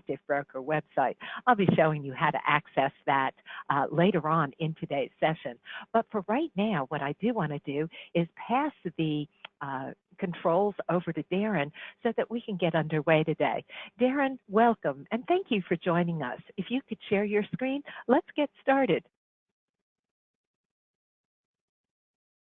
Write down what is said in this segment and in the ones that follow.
active broker website. I'll be showing you how to access that later on in today's session. But for right now, what I do want to do is pass the controls over to Darren so that we can get underway today. Darren, welcome, and thank you for joining us. If you could share your screen, let's get started.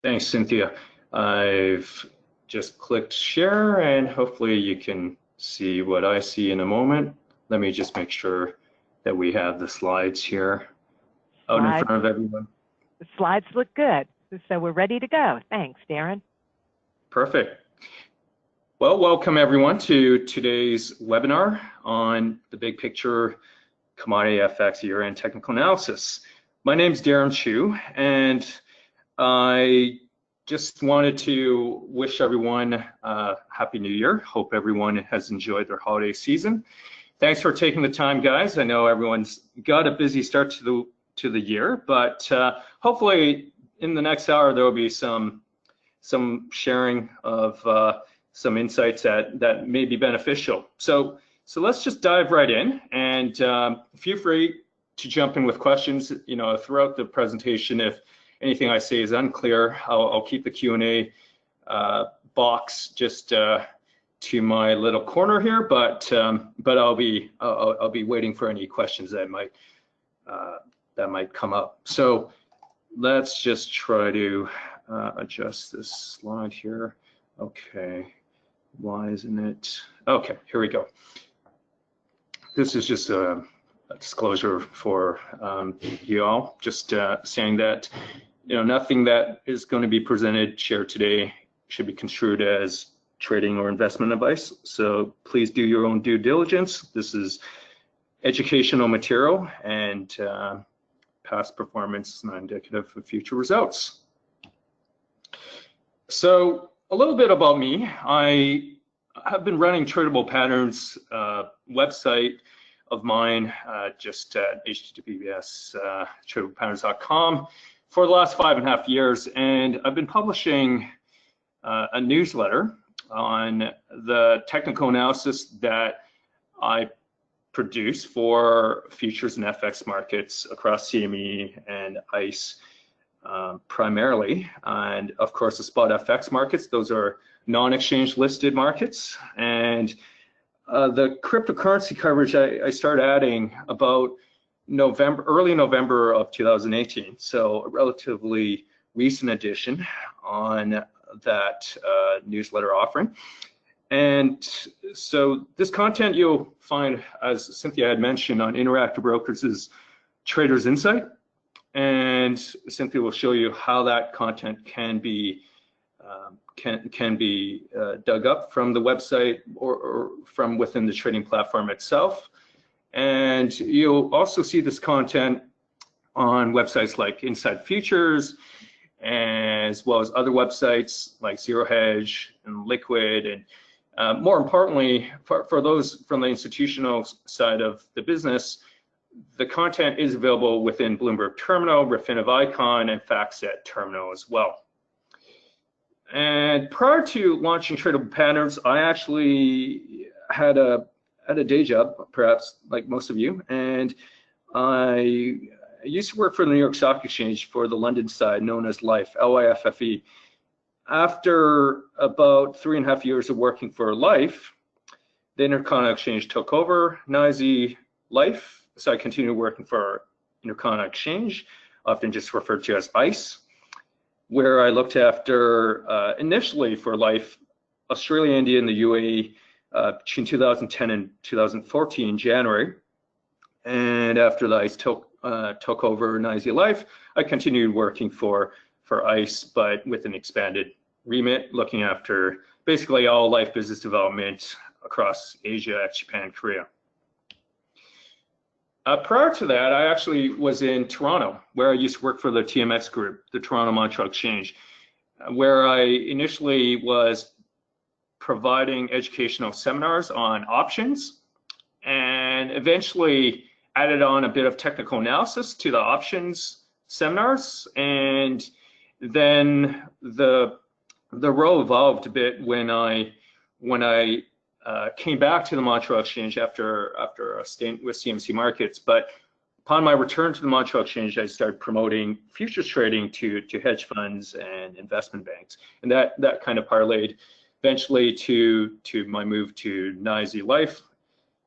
Thanks, Cynthia. I've just clicked share, and hopefully you can see what I see in a moment. Let me just make sure that we have the slides here out in front of everyone. The slides look good, so we're ready to go. Thanks, Darren. Perfect. Well, welcome everyone to today's webinar on the big picture commodity FX year-end technical analysis. My name is Darren Chu, and I just wanted to wish everyone a Happy New Year. Hope everyone has enjoyed their holiday season. Thanks for taking the time, guys. I know everyone's got a busy start to the year, but hopefully in the next hour there will be some sharing of some insights that may be beneficial. So let's just dive right in, and feel free to jump in with questions, throughout the presentation. If anything I say is unclear, I'll keep the Q&A box just to my little corner here, but I'll be waiting for any questions that might come up. So let's just try to adjust this slide here. Okay, why isn't it? Okay, here we go. This is just a disclosure for you all, just saying that nothing that is going to be presented, shared today should be construed as trading or investment advice. So please do your own due diligence. This is educational material, and past performance is not indicative of future results. So a little bit about me. I have been running Tradable Patterns website of mine, just at https tradablepatterns.com for the last 5.5 years, and I've been publishing a newsletter on the technical analysis that I produce for futures and FX markets across CME and ICE primarily, and of course the spot FX markets. Those are non-exchange listed markets, and the cryptocurrency coverage I started adding about early November of 2018, so a relatively recent addition on that newsletter offering. And so this content you'll find, as Cynthia had mentioned, on Interactive Brokers' Trader's Insight, and Cynthia will show you how that content can be dug up from the website or from within the trading platform itself. And you'll also see this content on websites like Inside Futures, as well as other websites like Zero Hedge and Liquid. And more importantly, for those from the institutional side of the business, the content is available within Bloomberg Terminal, Refinitiv Icon, and FactSet Terminal as well. And prior to launching Tradable Patterns, I actually had a day job, perhaps like most of you, and I used to work for the New York Stock Exchange for the London side, known as LIFFE, LIFFE. After about 3.5 years of working for LIFFE, the Intercontinental Exchange took over NYSE LIFFE, so I continued working for Intercontinental Exchange, often just referred to as ICE, where I looked after, initially for LIFFE, Australia, India, and the UAE between 2010 and 2014, January. And after the ICE took over NYSE LIFFE, I continued working for ICE, but with an expanded remit, looking after basically all LIFFE business development across Asia, Japan, Korea. Prior to that, I actually was in Toronto, where I used to work for the TMX group, the Toronto Montreal Exchange, where I initially was providing educational seminars on options, and eventually added on a bit of technical analysis to the options seminars. And then the role evolved a bit when I came back to the Montreal Exchange after a stint with CMC Markets. But upon my return to the Montreal Exchange, I started promoting futures trading to hedge funds and investment banks, and that kind of parlayed eventually to my move to NYSE Life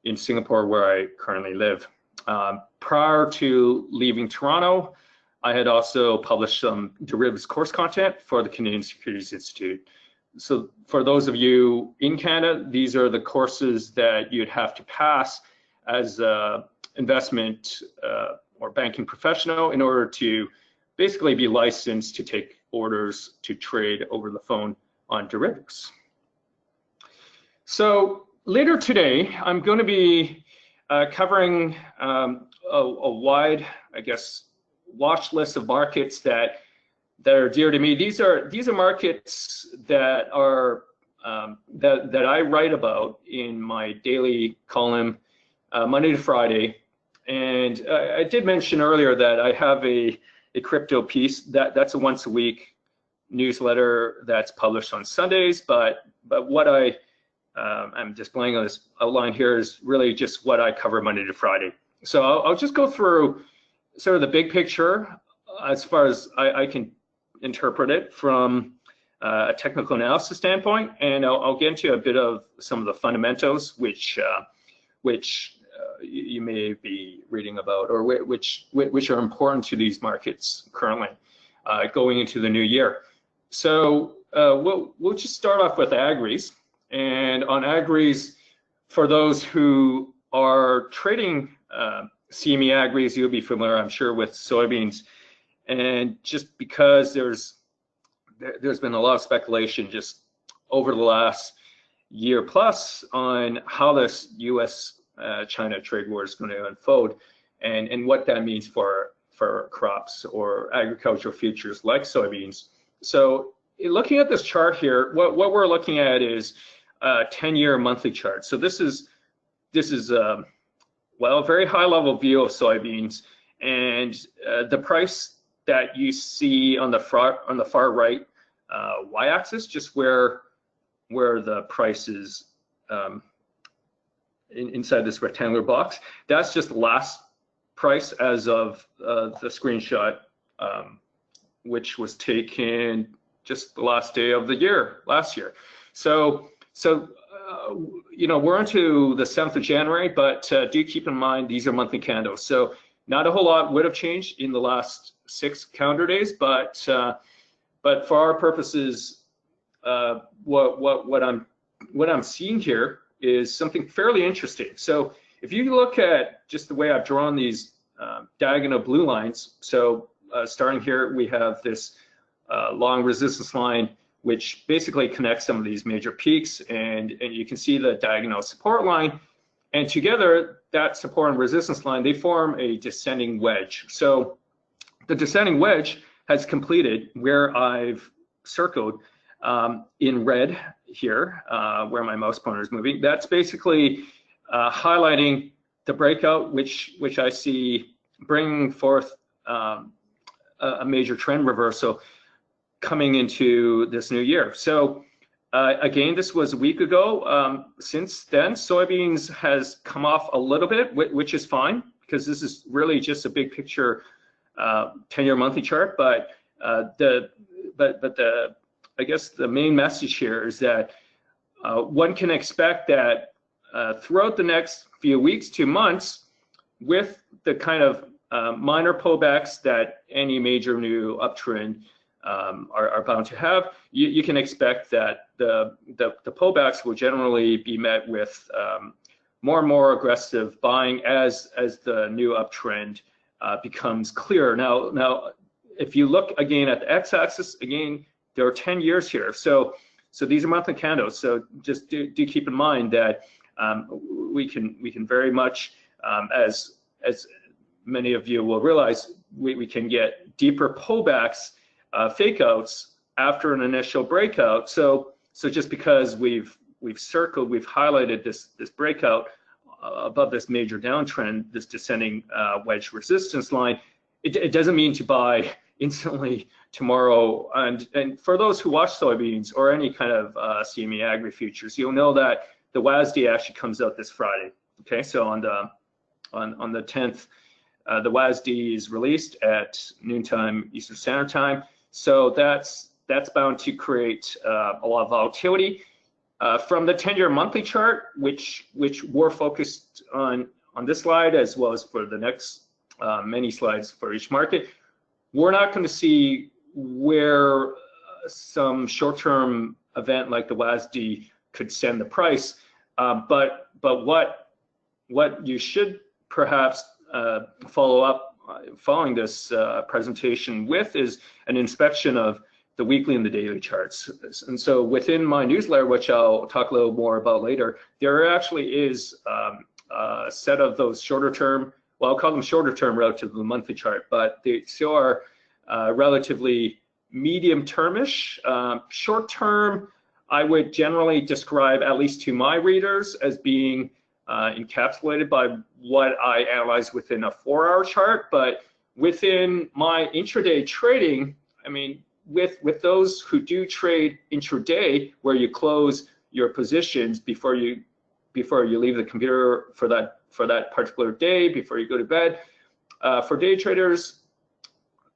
in Singapore, where I currently live. Prior to leaving Toronto, I had also published some derivatives course content for the Canadian Securities Institute. So for those of you in Canada, these are the courses that you'd have to pass as an investment or banking professional in order to basically be licensed to take orders to trade over the phone on derivatives. So later today, I'm going to be covering a wide, I guess, watch list of markets that are dear to me. These are markets that are that I write about in my daily column Monday to Friday. And I did mention earlier that I have a crypto piece that's a once a week newsletter that's published on Sundays. But what I'm displaying on this outline here is really just what I cover Monday to Friday. So I'll just go through sort of the big picture as far as I can interpret it from a technical analysis standpoint, and I'll get into a bit of some of the fundamentals which you may be reading about, or which are important to these markets currently going into the new year. So we'll just start off with agris, and on agris, for those who are trading CME agris, you'll be familiar, I'm sure, with soybeans. And just because there's been a lot of speculation just over the last year plus on how this U.S.-China trade war is going to unfold, and what that means for crops or agricultural futures like soybeans. So looking at this chart here, what we're looking at is a 10-year monthly chart. So this is well, a very high-level view of soybeans, and the price that you see on the far right y-axis, just where the price is inside this rectangular box, that's just the last price as of the screenshot, which was taken just the last day of the year last year. So you know, we're into the 7th of January, but do keep in mind these are monthly candles. So not a whole lot would have changed in the last 6 calendar days, but for our purposes, what I'm seeing here is something fairly interesting. So if you look at just the way I've drawn these diagonal blue lines, so starting here, we have this long resistance line, which basically connects some of these major peaks, and you can see the diagonal support line, and together that support and resistance line, they form a descending wedge. So the descending wedge has completed where I've circled in red here, where my mouse pointer is moving. That's basically highlighting the breakout, which I see bringing forth a major trend reversal coming into this new year. So again, this was a week ago. Since then, soybeans has come off a little bit, which is fine, because this is really just a big picture 10-year monthly chart. But I guess the main message here is that one can expect that throughout the next few weeks to months, with the kind of minor pullbacks that any major new uptrend are bound to have, you can expect that the pullbacks will generally be met with more and more aggressive buying as the new uptrend becomes clearer. Now, if you look again at the x-axis, again, there are 10 years here. So these are monthly candles. So just do keep in mind that we can very much, as many of you will realize, we can get deeper pullbacks, fake outs after an initial breakout. So just because we've highlighted this breakout above this major downtrend, this descending wedge resistance line, it doesn't mean to buy instantly tomorrow. And for those who watch soybeans or any kind of CME agri futures, you'll know that the WASD actually comes out this Friday. Okay, so on the 10th, the WASD is released at noontime Eastern Standard Time. So that's bound to create a lot of volatility. From the 10-year monthly chart, which we're focused on this slide, as well as for the next many slides for each market, we're not going to see where some short-term event like the WASD could send the price. But what you should perhaps following this presentation with is an inspection of the weekly and the daily charts. And so within my newsletter, which I'll talk a little more about later, there actually is a set of those shorter term, well, I'll call them shorter term relative to the monthly chart, but they still are relatively medium termish. Short term, I would generally describe, at least to my readers, as being encapsulated by what I analyze within a 4-hour chart. But within my intraday trading, I mean, with those who do trade intraday, where you close your positions before you leave the computer for that particular day, before you go to bed, for day traders,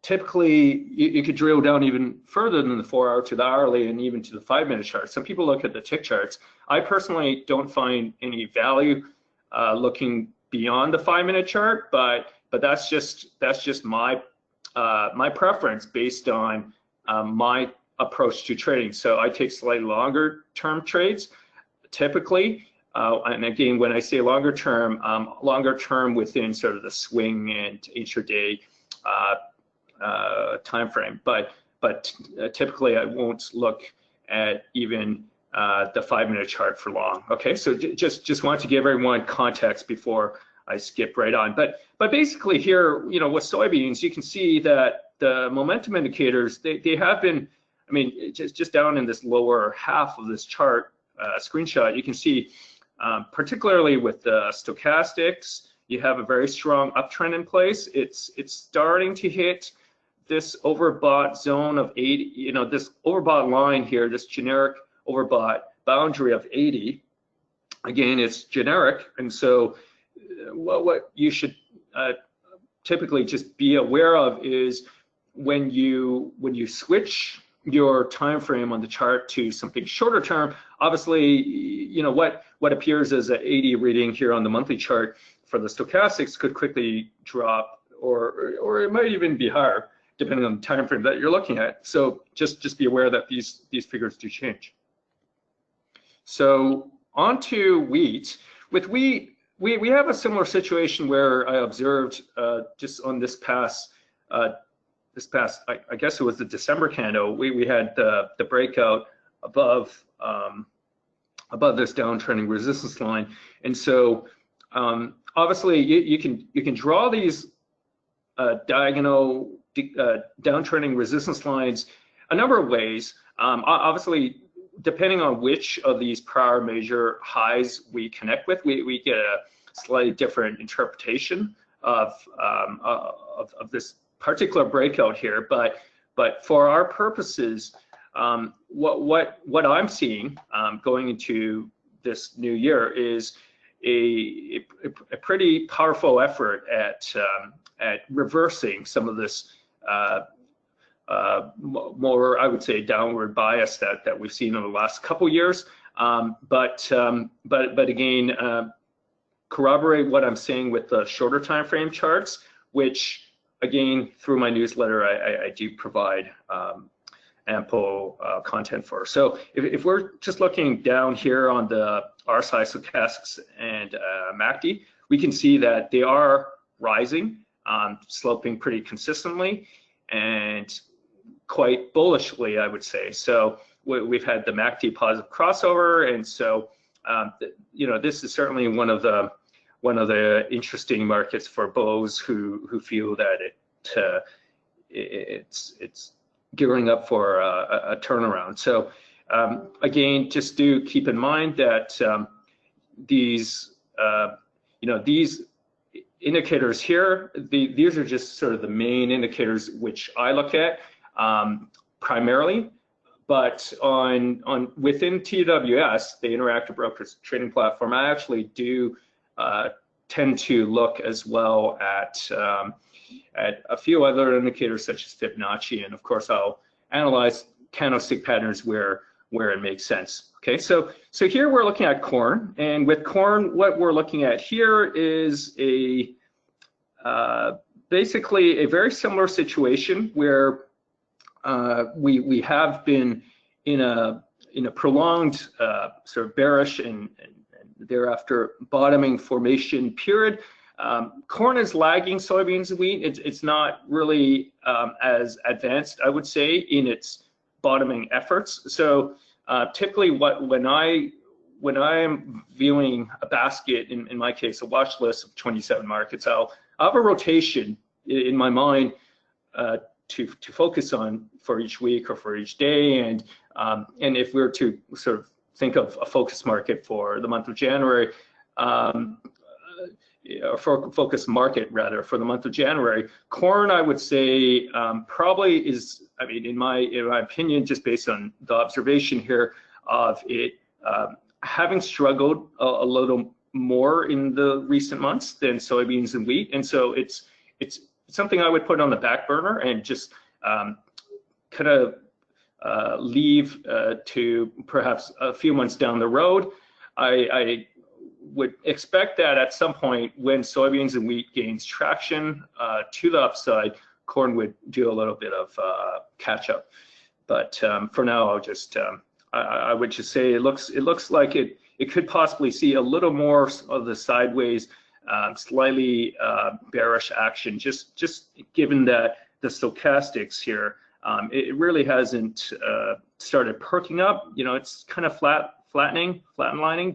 typically you could drill down even further than the 4-hour to the hourly and even to the 5-minute chart. Some people look at the tick charts. I personally don't find any value looking beyond the 5-minute chart, but that's just my preference based on my approach to trading. So I take slightly longer term trades typically, and again, when I say longer term within sort of the swing and intraday time frame, but typically I won't look at even the 5-minute chart for long. Okay, so just want to give everyone context before I skip right on. But basically here, you know, with soybeans, you can see that the momentum indicators, they have been, I mean, just down in this lower half of this chart screenshot, you can see particularly with the stochastics, you have a very strong uptrend in place. It's starting to hit this overbought zone of 80, you know, this overbought line here, this generic overbought boundary of 80. Again, it's generic, and so what you should typically just be aware of is when you switch your time frame on the chart to something shorter term, obviously, you know, what appears as an 80 reading here on the monthly chart for the stochastics could quickly drop, or it might even be higher depending on the time frame that you're looking at. So just be aware that these figures do change. So on to wheat. With wheat, we have a similar situation where I observed just on this past, I guess it was the December candle, we had the breakout above this downtrending resistance line, and so obviously you can draw these diagonal downtrending resistance lines a number of ways. Obviously, depending on which of these prior major highs we connect with, we get a slightly different interpretation of this particular breakout here. But for our purposes, what I'm seeing going into this new year is a pretty powerful effort at reversing some of this more, I would say, downward bias that we've seen in the last couple years. But again, corroborate what I'm saying with the shorter time frame charts, which again, through my newsletter, I do provide ample content for. So if we're just looking down here on the RSI, stochastics, and MACD, we can see that they are rising, sloping pretty consistently and quite bullishly, I would say. So we've had the MACD positive crossover, and so you know, this is certainly one of the interesting markets for bulls who feel that it's gearing up for a turnaround. So again, just do keep in mind that these you know, these indicators here, these are just sort of the main indicators which I look at primarily, but within TWS, the Interactive Brokers Trading Platform, I actually do tend to look as well at a few other indicators such as Fibonacci, and of course I'll analyze candlestick patterns where it makes sense. Okay, so here we're looking at corn, and with corn, what we're looking at here is basically a very similar situation where we have been in a prolonged sort of bearish and thereafter bottoming formation period. Corn is lagging soybeans and wheat. It's not really as advanced, I would say, in its bottoming efforts. So typically, when I am viewing a basket, in my case, a watch list of 27 markets, I'll have a rotation in my mind to focus on for each week or for each day, and if we were to sort of think of a focus market for the month of January, or for focus market rather for the month of January, corn, I would say, probably is, I mean, in my opinion, just based on the observation here of it having struggled a little more in the recent months than soybeans and wheat, and so it's something I would put on the back burner and just kind of leave to perhaps a few months down the road. I would expect that at some point when soybeans and wheat gains traction to the upside, corn would do a little bit of catch up. But for now, I'll just I would just say it looks like it could possibly see a little more of the sideways, slightly bearish action, just given that the stochastics here, it really hasn't started perking up. You know, it's kind of flatlining,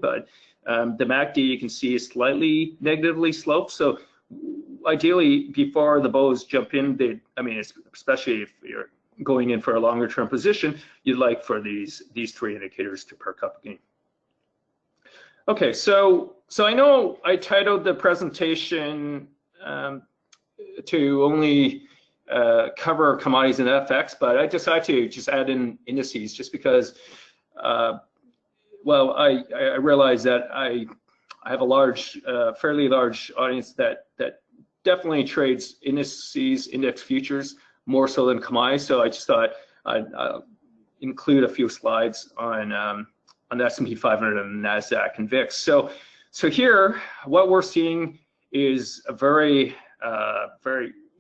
but the MACD you can see is slightly negatively sloped. So ideally, before the bulls jump in, I mean, especially if you're going in for a longer term position, you'd like for these three indicators to perk up again. Okay, so I know I titled the presentation to only cover commodities and FX, but I decided to just add in indices just because, well, I realize that I have a fairly large audience that definitely trades indices, index futures, more so than commodities. So I just thought I'd include a few slides on the S&P 500 and the NASDAQ and VIX. So here, what we're seeing is a very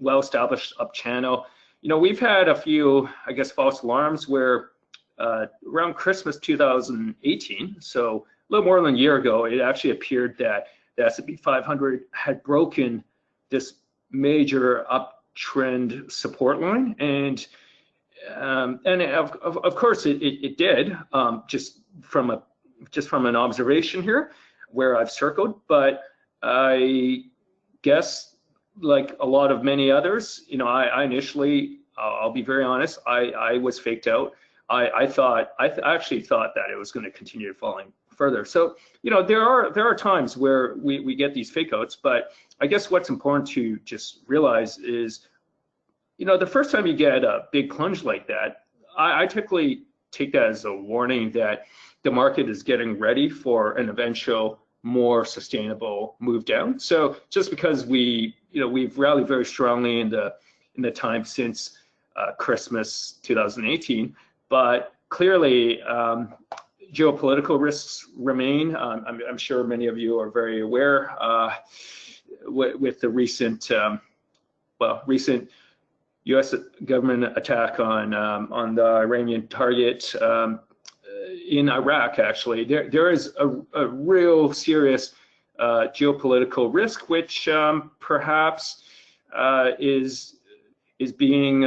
well-established up channel. You know, we've had a few, I guess, false alarms where around Christmas 2018, so a little more than a year ago, it actually appeared that the S&P 500 had broken this major uptrend support line, and of course it did, just from an observation here where I've circled. But I guess, like a lot of many others, you know, I initially, I'll be very honest, I was faked out. I actually thought that it was going to continue falling further. So, you know, there are times where we get these fake outs, but I guess what's important to just realize is, you know, the first time you get a big plunge like that, I typically take that as a warning that the market is getting ready for an eventual more sustainable move down. So just because we've rallied very strongly in the time since Christmas 2018, but clearly geopolitical risks remain. I'm sure many of you are very aware with the recent U.S. government attack on the Iranian target in Iraq. Actually, there is a real serious geopolitical risk, which perhaps is being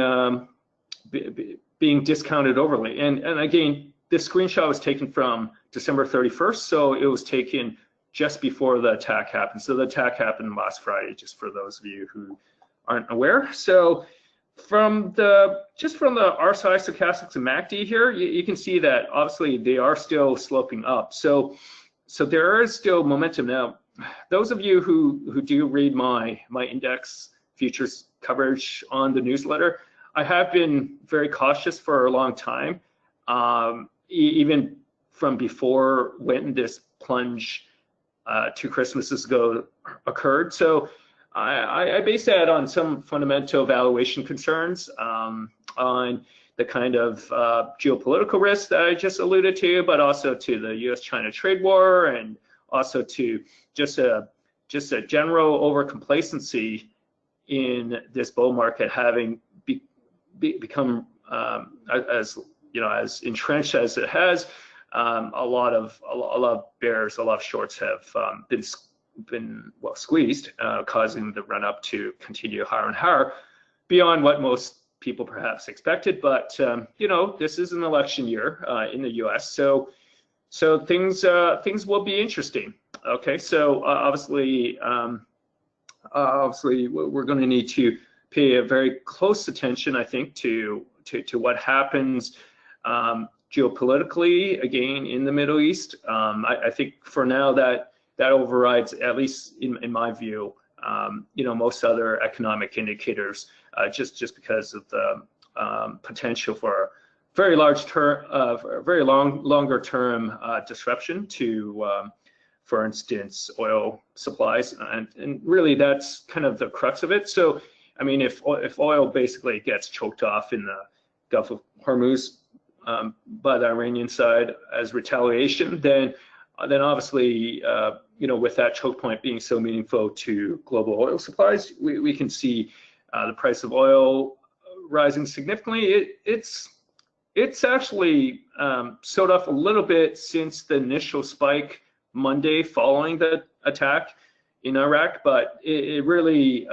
discounted overly. And again, this screenshot was taken from December 31st, so it was taken just before the attack happened. So the attack happened last Friday, just for those of you who aren't aware. So from the RSI, stochastics, and MACD here, you can see that obviously they are still sloping up. So there is still momentum. Now, those of you who do read my index futures coverage on the newsletter, I have been very cautious for a long time. even from before when this plunge 2 Christmases ago occurred. So I base that on some fundamental valuation concerns, on the kind of geopolitical risk that I just alluded to, but also to the U.S.-China trade war, and also to just a general overcomplacency in this bull market having become as entrenched as it has. A lot of bears, a lot of shorts have been well squeezed, causing the run up to continue higher and higher beyond what most people perhaps expected. But this is an election year in the U.S., so things will be interesting. Okay, so obviously we're going to need to pay a very close attention, I think, to what happens geopolitically, again, in the Middle East. I think for now that overrides, at least in my view, most other economic indicators, just because of the potential for very large term, longer term disruption to, for instance, oil supplies, and really that's kind of the crux of it. So, I mean, if oil basically gets choked off in the Gulf of Hormuz by the Iranian side as retaliation, then obviously, with that choke point being so meaningful to global oil supplies, we can see the price of oil rising significantly. It's actually sold off a little bit since the initial spike Monday following the attack in Iraq, but it really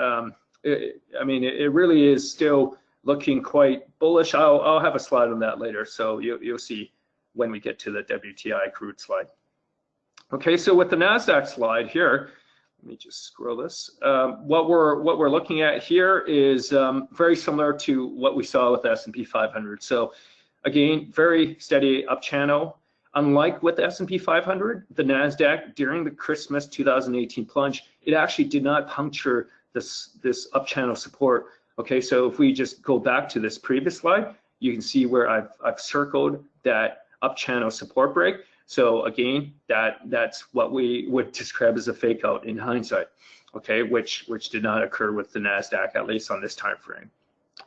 is still looking quite bullish. I'll have a slide on that later, so you'll see when we get to the WTI crude slide. Okay, so with the NASDAQ slide here, let me just scroll this. What we're looking at here is very similar to what we saw with the S&P 500. So again, very steady up channel. Unlike with the S&P 500, the NASDAQ during the Christmas 2018 plunge, it actually did not puncture this up channel support. Okay, so if we just go back to this previous slide, you can see where I've circled that up channel support break. So again, that's what we would describe as a fake out in hindsight, okay, which did not occur with the NASDAQ, at least on this time frame.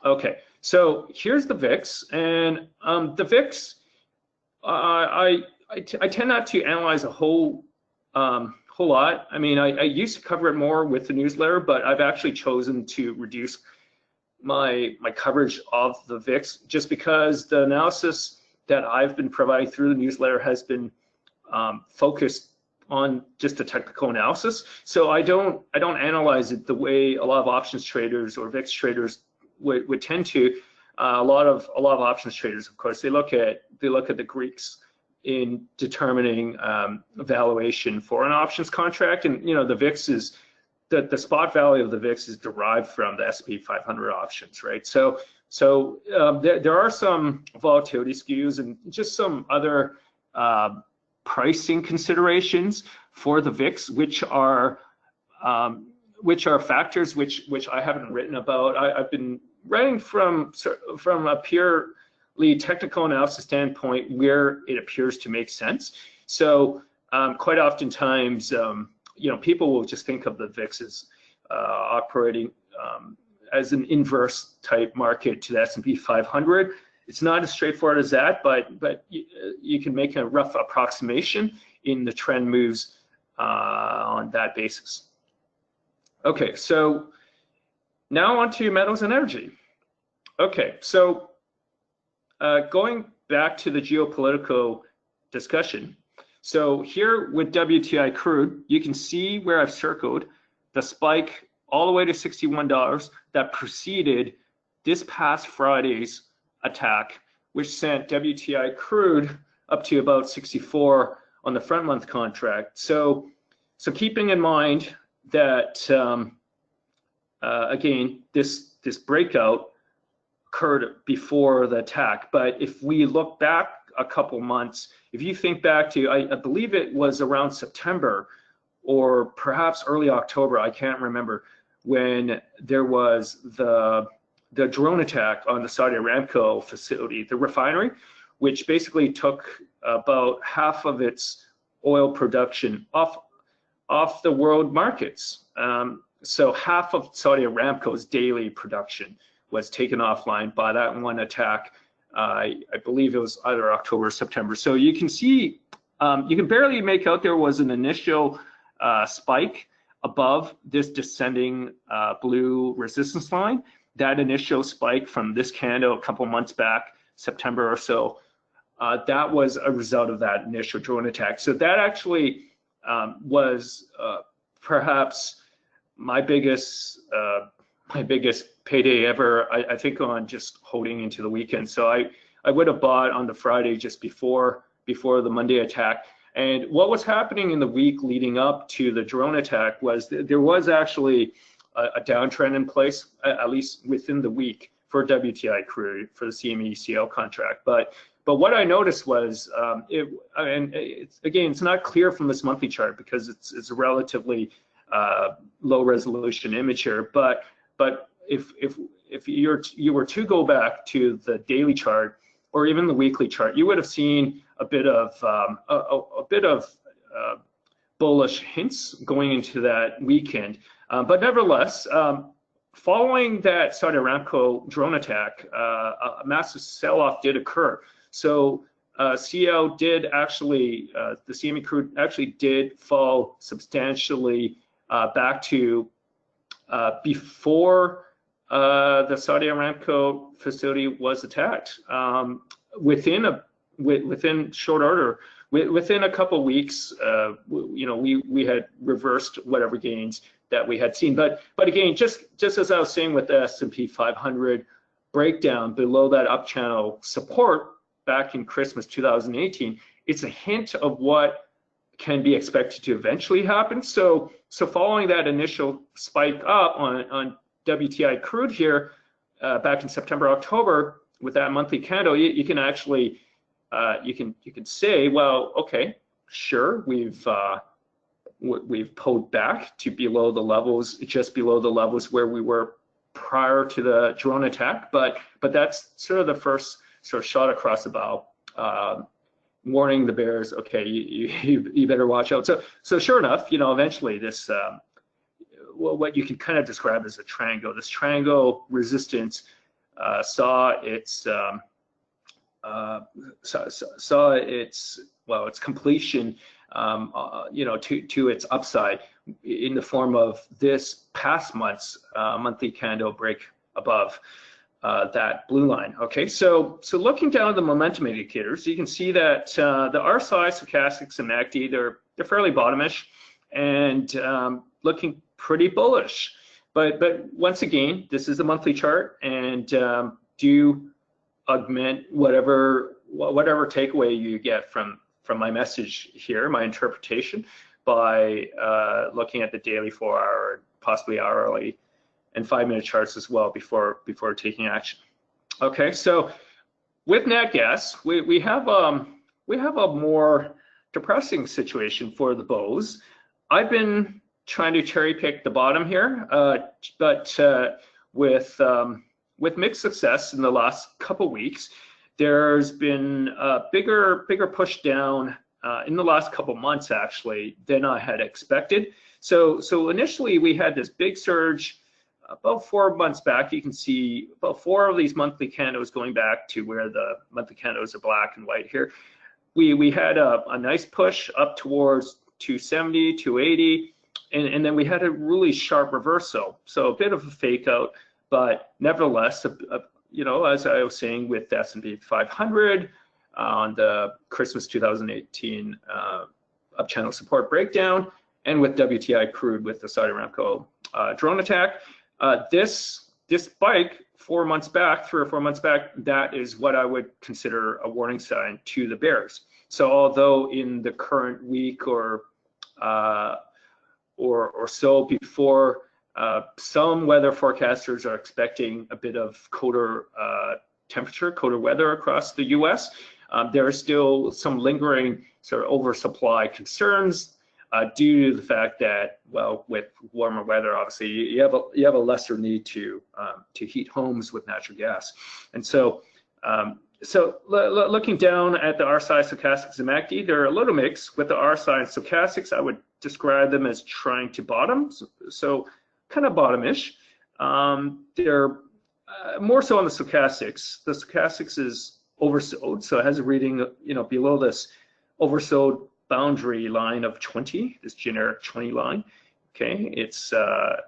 Okay, so here's the VIX, and the VIX, I tend not to analyze a whole lot. I mean, I used to cover it more with the newsletter, but I've actually chosen to reduce my coverage of the VIX just because the analysis that I've been providing through the newsletter has been focused on just the technical analysis. So I don't analyze it the way a lot of options traders or VIX traders would tend to. A lot of options traders, of course, they look at the Greeks in determining valuation for an options contract, and the VIX is the spot value of the VIX is derived from the S&P 500 options, right? So there are some volatility skews and just some other pricing considerations for the VIX, which are factors which I haven't written about. I've been writing from a purely technical analysis standpoint where it appears to make sense. So quite oftentimes, people will just think of the VIX as operating as an inverse type market to the S&P 500. It's not as straightforward as that, but you can make a rough approximation in the trend moves on that basis. Okay, so now on to metals and energy. Okay, so going back to the geopolitical discussion. So here with WTI crude, you can see where I've circled the spike all the way to $61 that preceded this past Friday's attack, which sent WTI crude up to about 64 on the front month contract. So keeping in mind that again, this breakout occurred before the attack, but if we look back a couple months, if you think back to, I believe it was around September or perhaps early October, I can't remember, when there was the drone attack on the Saudi Aramco facility, the refinery, which basically took about half of its oil production off the world markets. So half of Saudi Aramco's daily production was taken offline by that one attack. I believe it was either October or September. So you can see, you can barely make out there was an initial spike above this descending blue resistance line. That initial spike from this candle a couple months back, September or so, that was a result of that initial drone attack. So that actually was perhaps my biggest payday ever, I think, on just holding into the weekend. So I would have bought on the Friday just before the Monday attack. And what was happening in the week leading up to the drone attack was there was actually a downtrend in place, at least within the week, for WTI crude, for the CME CL contract. But what I noticed was, it's not clear from this monthly chart because it's a relatively low resolution image here. But if you were to go back to the daily chart or even the weekly chart, you would have seen a bit of bullish hints going into that weekend. But nevertheless, following that Saudi Aramco drone attack, a massive sell-off did occur. So CL did actually, the CME crude actually did fall substantially back to before the Saudi Aramco facility was attacked. Within short order, within a couple weeks, we had reversed whatever gains that we had seen. But again, just as I was saying with the S&P 500 breakdown below that up channel support back in Christmas 2018, it's a hint of what can be expected to eventually happen. So following that initial spike up on WTI crude here back in September, October, with that monthly candle, you can actually you can say, well, okay, sure, we've pulled back to below the levels, just below the levels where we were prior to the drone attack, but that's sort of the first sort of shot across the bow, warning the bears, okay, you better watch out. So sure enough, eventually this what you can kind of describe as a triangle. This triangle resistance saw its completion, to its upside in the form of this past month's monthly candle break above that blue line. Okay, so looking down at the momentum indicators, you can see that the RSI, stochastics, and MACD, they're fairly bottomish and looking pretty bullish. But once again, this is a monthly chart, and do augment whatever takeaway you get from my message here, my interpretation, by looking at the daily, 4-hour, possibly hourly, and 5-minute charts as well before taking action. Okay, so with nat gas, we have a more depressing situation for the bows. I've been trying to cherry pick the bottom here, but with mixed success in the last couple weeks. There's been a bigger push down in the last couple months, actually, than I had expected. So initially we had this big surge about 4 months back. You can see about 4 of these monthly candles going back to where the monthly candles are black and white here. We had a nice push up towards 270, 280, and then we had a really sharp reversal. So a bit of a fake out, but nevertheless, as I was saying with the S&P 500 on the Christmas 2018 up channel support breakdown, and with WTI crude with the Saudi Aramco drone attack, this spike 4 months back, 3 or 4 months back, that is what I would consider a warning sign to the bears. So although in the current week or so before, some weather forecasters are expecting a bit of colder temperature, colder weather across the U.S. There are still some lingering sort of oversupply concerns due to the fact that, well, with warmer weather, obviously you have a lesser need to heat homes with natural gas, and so Looking down at the RSI, stochastics, and MACD, they're a little mixed. With the RSI and stochastics, I would describe them as trying to bottom, so kind of bottomish. They're more so on the stochastics. The stochastics is oversold, so it has a reading, below this oversold boundary line of 20, this generic 20 line. Okay, its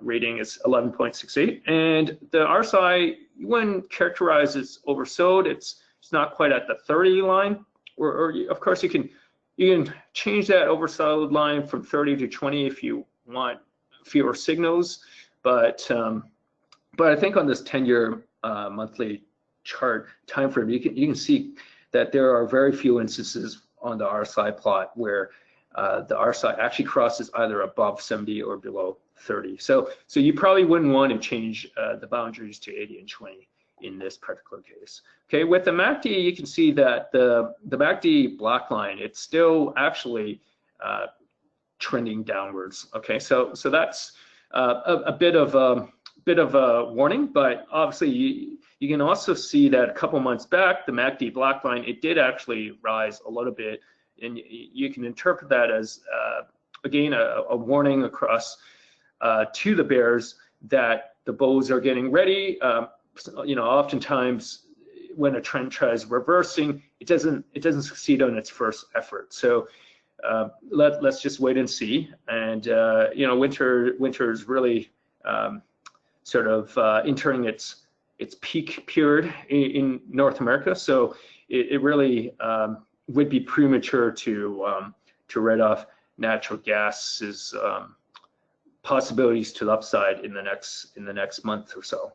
rating is 11.68, and the RSI, when characterized as oversold, it's not quite at the 30 line. Or of course, you can change that oversold line from 30 to 20 if you want fewer signals. But I think on this 10-year monthly chart time frame, you can see that there are very few instances on the RSI plot where the RSI actually crosses either above 70 or below 30. So you probably wouldn't want to change the boundaries to 80 and 20 in this particular case. Okay, with the MACD, you can see that the MACD black line, it's still actually trending downwards. Okay, so that's a bit of a warning, but obviously you can also see that a couple months back, the MACD black line, it did actually rise a little bit, and you can interpret that as again a warning across to the bears that the bulls are getting ready. Oftentimes when a trend tries reversing, it doesn't succeed on its first effort. So let's just wait and see. And winter is really sort of entering its peak period in North America. So it really would be premature to write off natural gas's possibilities to the upside in the next month or so.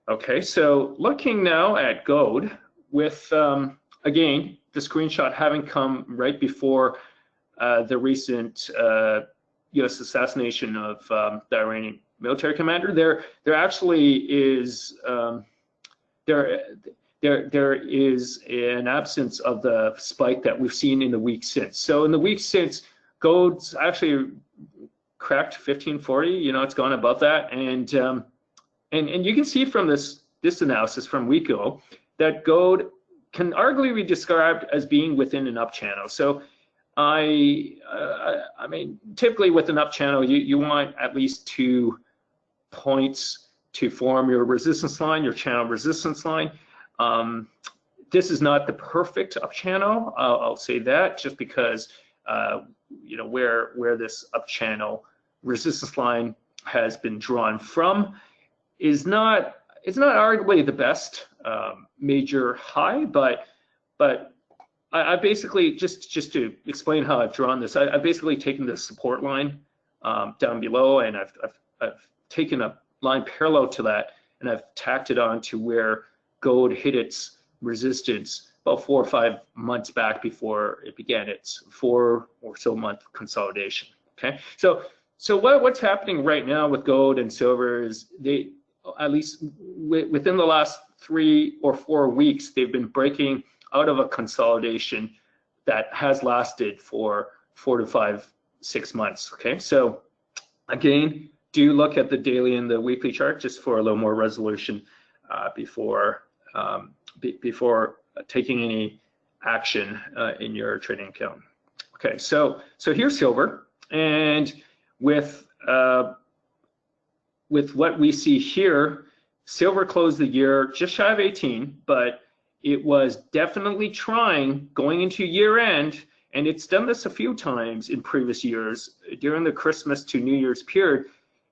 Okay, so looking now at gold, with again the screenshot having come right before the recent U.S. assassination of the Iranian military commander, there actually is there is an absence of the spike that we've seen in the week since. So in the week since, gold's actually cracked 1540. It's gone above that, and you can see from this analysis from a week ago that gold can arguably be described as being within an up channel. So I mean, typically with an up channel, you want at least 2 points to form your resistance line, your channel resistance line. This is not the perfect up channel. I'll say that, just because where this up channel resistance line has been drawn from is not, it's not arguably the best major high, but I basically, just to explain how I've drawn this, I've basically taken the support line down below, and I've taken a line parallel to that, and I've tacked it on to where gold hit its resistance about 4 or 5 months back before it began its 4 or so month consolidation. Okay, so what's happening right now with gold and silver is they, at least within the last 3 or 4 weeks, they've been breaking out of a consolidation that has lasted for 4 to 5, 6 months. Okay, so again, do look at the daily and the weekly chart just for a little more resolution before taking any action in your trading account. Okay, so here's silver, and with what we see here, silver closed the year just shy of 18, but it was definitely trying going into year end, and it's done this a few times in previous years during the Christmas to New Year's period.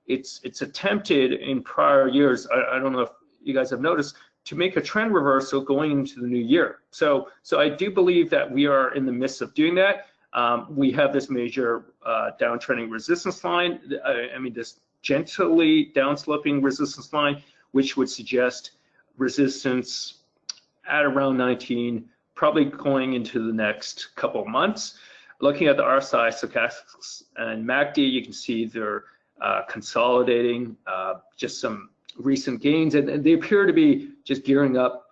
It's attempted in prior years, I don't know if you guys have noticed, to make a trend reversal going into the new year. So I do believe that we are in the midst of doing that. We have this major downtrending resistance line, I mean this gently downsloping resistance line, which would suggest resistance at around 19, probably going into the next couple of months. Looking at the RSI, stochastics, and MACD, you can see they're consolidating just some recent gains, and they appear to be just gearing up,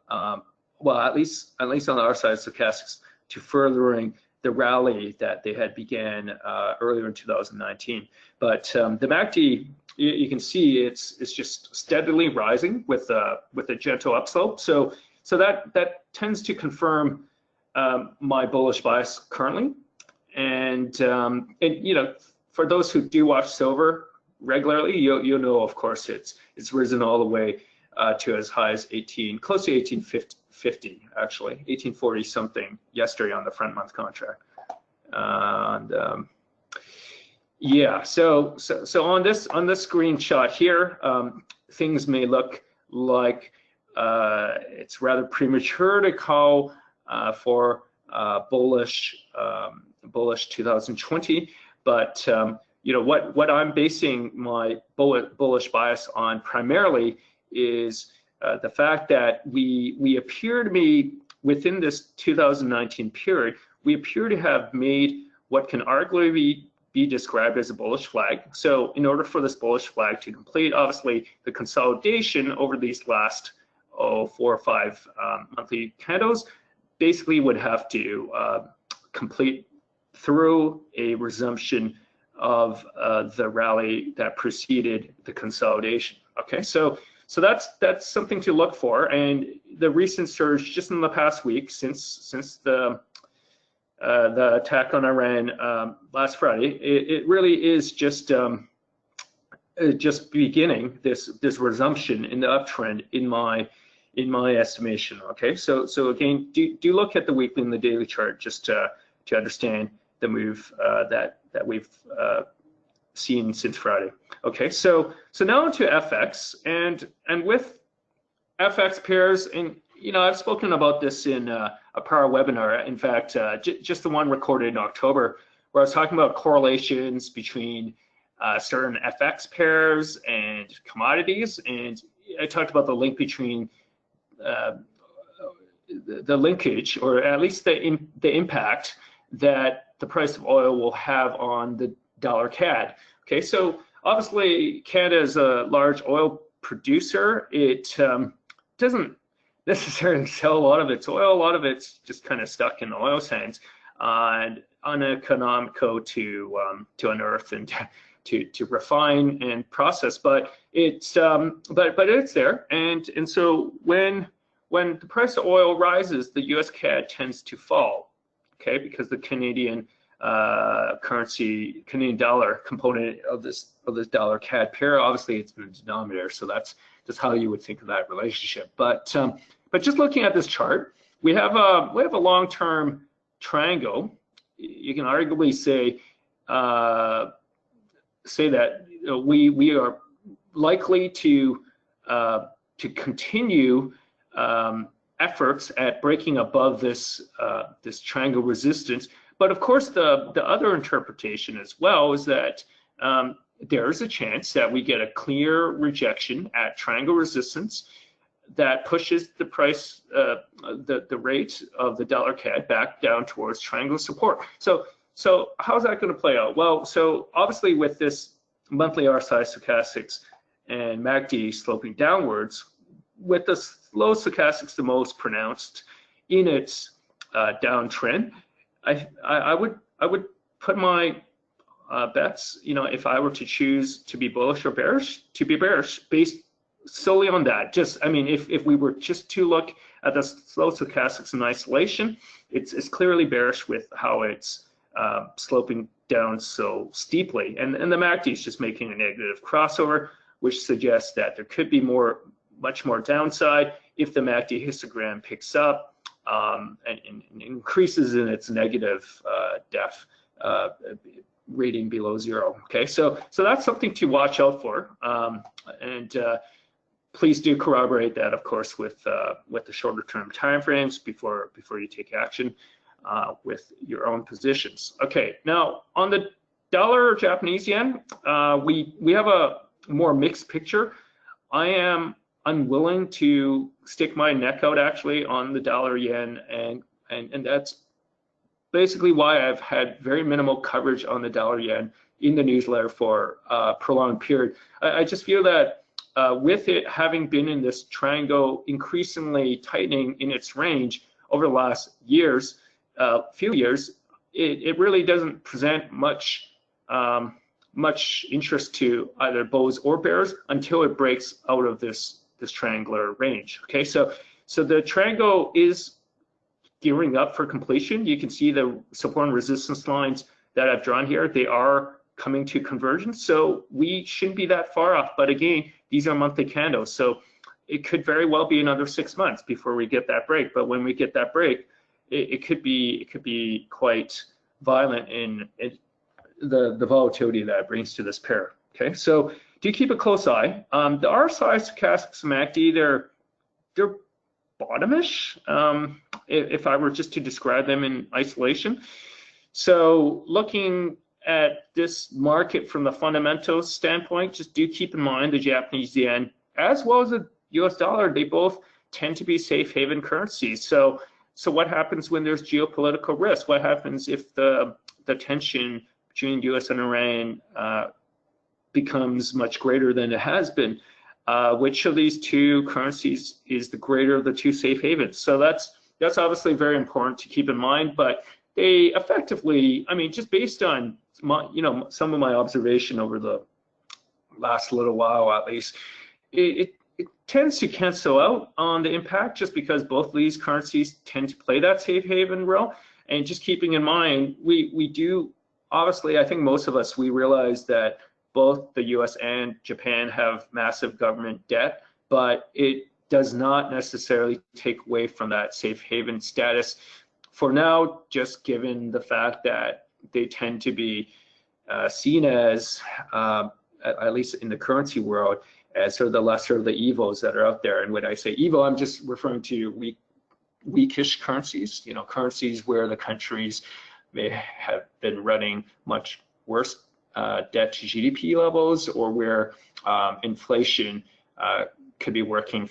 well, at least on the RSI stochastics, to furthering the rally that they had began earlier in 2019. But the MACD, you can see it's just steadily rising with a gentle upslope. So so that tends to confirm my bullish bias currently. And you know, for those who do watch silver regularly, you'll know, of course, it's risen all the way to as high as close to 1850 actually, 1840 something yesterday on the front month contract. And yeah, so on this screenshot here, things may look like it's rather premature to call for bullish 2020, but you know, what I'm basing my bullish bias on primarily is the fact that we appear to be within this 2019 period, we appear to have made what can arguably be described as a bullish flag. So in order for this bullish flag to complete, obviously the consolidation over these last 4 or 5 monthly candles basically would have to complete through a resumption of the rally that preceded the consolidation. Okay, so that's something to look for, and the recent surge just in the past week since the attack on Iran last Friday, it really is just beginning this resumption in the uptrend in my estimation. Okay, so again, do look at the weekly and the daily chart just to understand the move that we've seen since Friday. Okay, so now to FX, and with FX pairs, and you know, I've spoken about this in a prior webinar. In fact, just the one recorded in October, where I was talking about correlations between certain FX pairs and commodities, and I talked about the link between the linkage, or at least the impact that the price of oil will have on the dollar CAD. Okay, so obviously Canada is a large oil producer. It doesn't necessarily sell a lot of its oil. A lot of it's just kind of stuck in the oil sands and uneconomical to unearth and to refine and process. But it's but it's there, and so when the price of oil rises, the U.S. CAD tends to fall. Okay, because the Canadian currency, Canadian dollar component of this dollar CAD pair, obviously it's in the denominator, so that's just how you would think of that relationship. But just looking at this chart, we have a long-term triangle. You can arguably say that we are likely to continue efforts at breaking above this triangle resistance. But of course, the other interpretation as well is that there is a chance that we get a clear rejection at triangle resistance that pushes the price, the rate of the dollar CAD back down towards triangle support. So how's that going to play out? Well, so obviously with this monthly RSI stochastics and MACD sloping downwards, with the slow stochastics the most pronounced in its downtrend, I would put my bets, you know, if I were to choose to be bullish or bearish, to be bearish based solely on that. Just, I mean, if we were just to look at the slow stochastics in isolation, it's clearly bearish with how it's sloping down so steeply, and the MACD is just making a negative crossover, which suggests that there could be much more downside if the MACD histogram picks up and increases in its negative def rating below 0. Okay, so that's something to watch out for, and please do corroborate that, of course, with the shorter term timeframes before you take action with your own positions. Okay, now on the dollar or Japanese yen, we have a more mixed picture. I am unwilling to stick my neck out actually on the dollar yen, and that's basically why I've had very minimal coverage on the dollar yen in the newsletter for a prolonged period. I just feel that with it having been in this triangle, increasingly tightening in its range over the last few years, it really doesn't present much interest to either bulls or bears until it breaks out of this triangular range. Okay, so So the triangle is gearing up for completion. You can see the support and resistance lines that I've drawn here. They are coming to convergence, so we shouldn't be that far off. But again, these are monthly candles, so it could very well be another 6 months before we get that break. But when we get that break, it could be quite violent in the volatility that it brings to this pair. Okay, so do keep a close eye. The RSI, stochastics, and MACD, they're bottomish, if I were just to describe them in isolation. So looking at this market from the fundamentals standpoint, just do keep in mind the Japanese yen as well as the US dollar, they both tend to be safe haven currencies. So what happens when there's geopolitical risk? What happens if the tension between US and Iran becomes much greater than it has been? Which of these two currencies is the greater of the two safe havens? So that's obviously very important to keep in mind, but they effectively, I mean, just based on some of my observation over the last little while at least, it tends to cancel out on the impact, just because both of these currencies tend to play that safe haven role. And just keeping in mind, we do, obviously, I think most of us, we realize that both the US and Japan have massive government debt, but it does not necessarily take away from that safe haven status for now, just given the fact that they tend to be seen as, at least in the currency world, as sort of the lesser of the evils that are out there. And when I say evil, I'm just referring to weakish currencies, currencies where the countries may have been running much worse debt to GDP levels, or where inflation could be working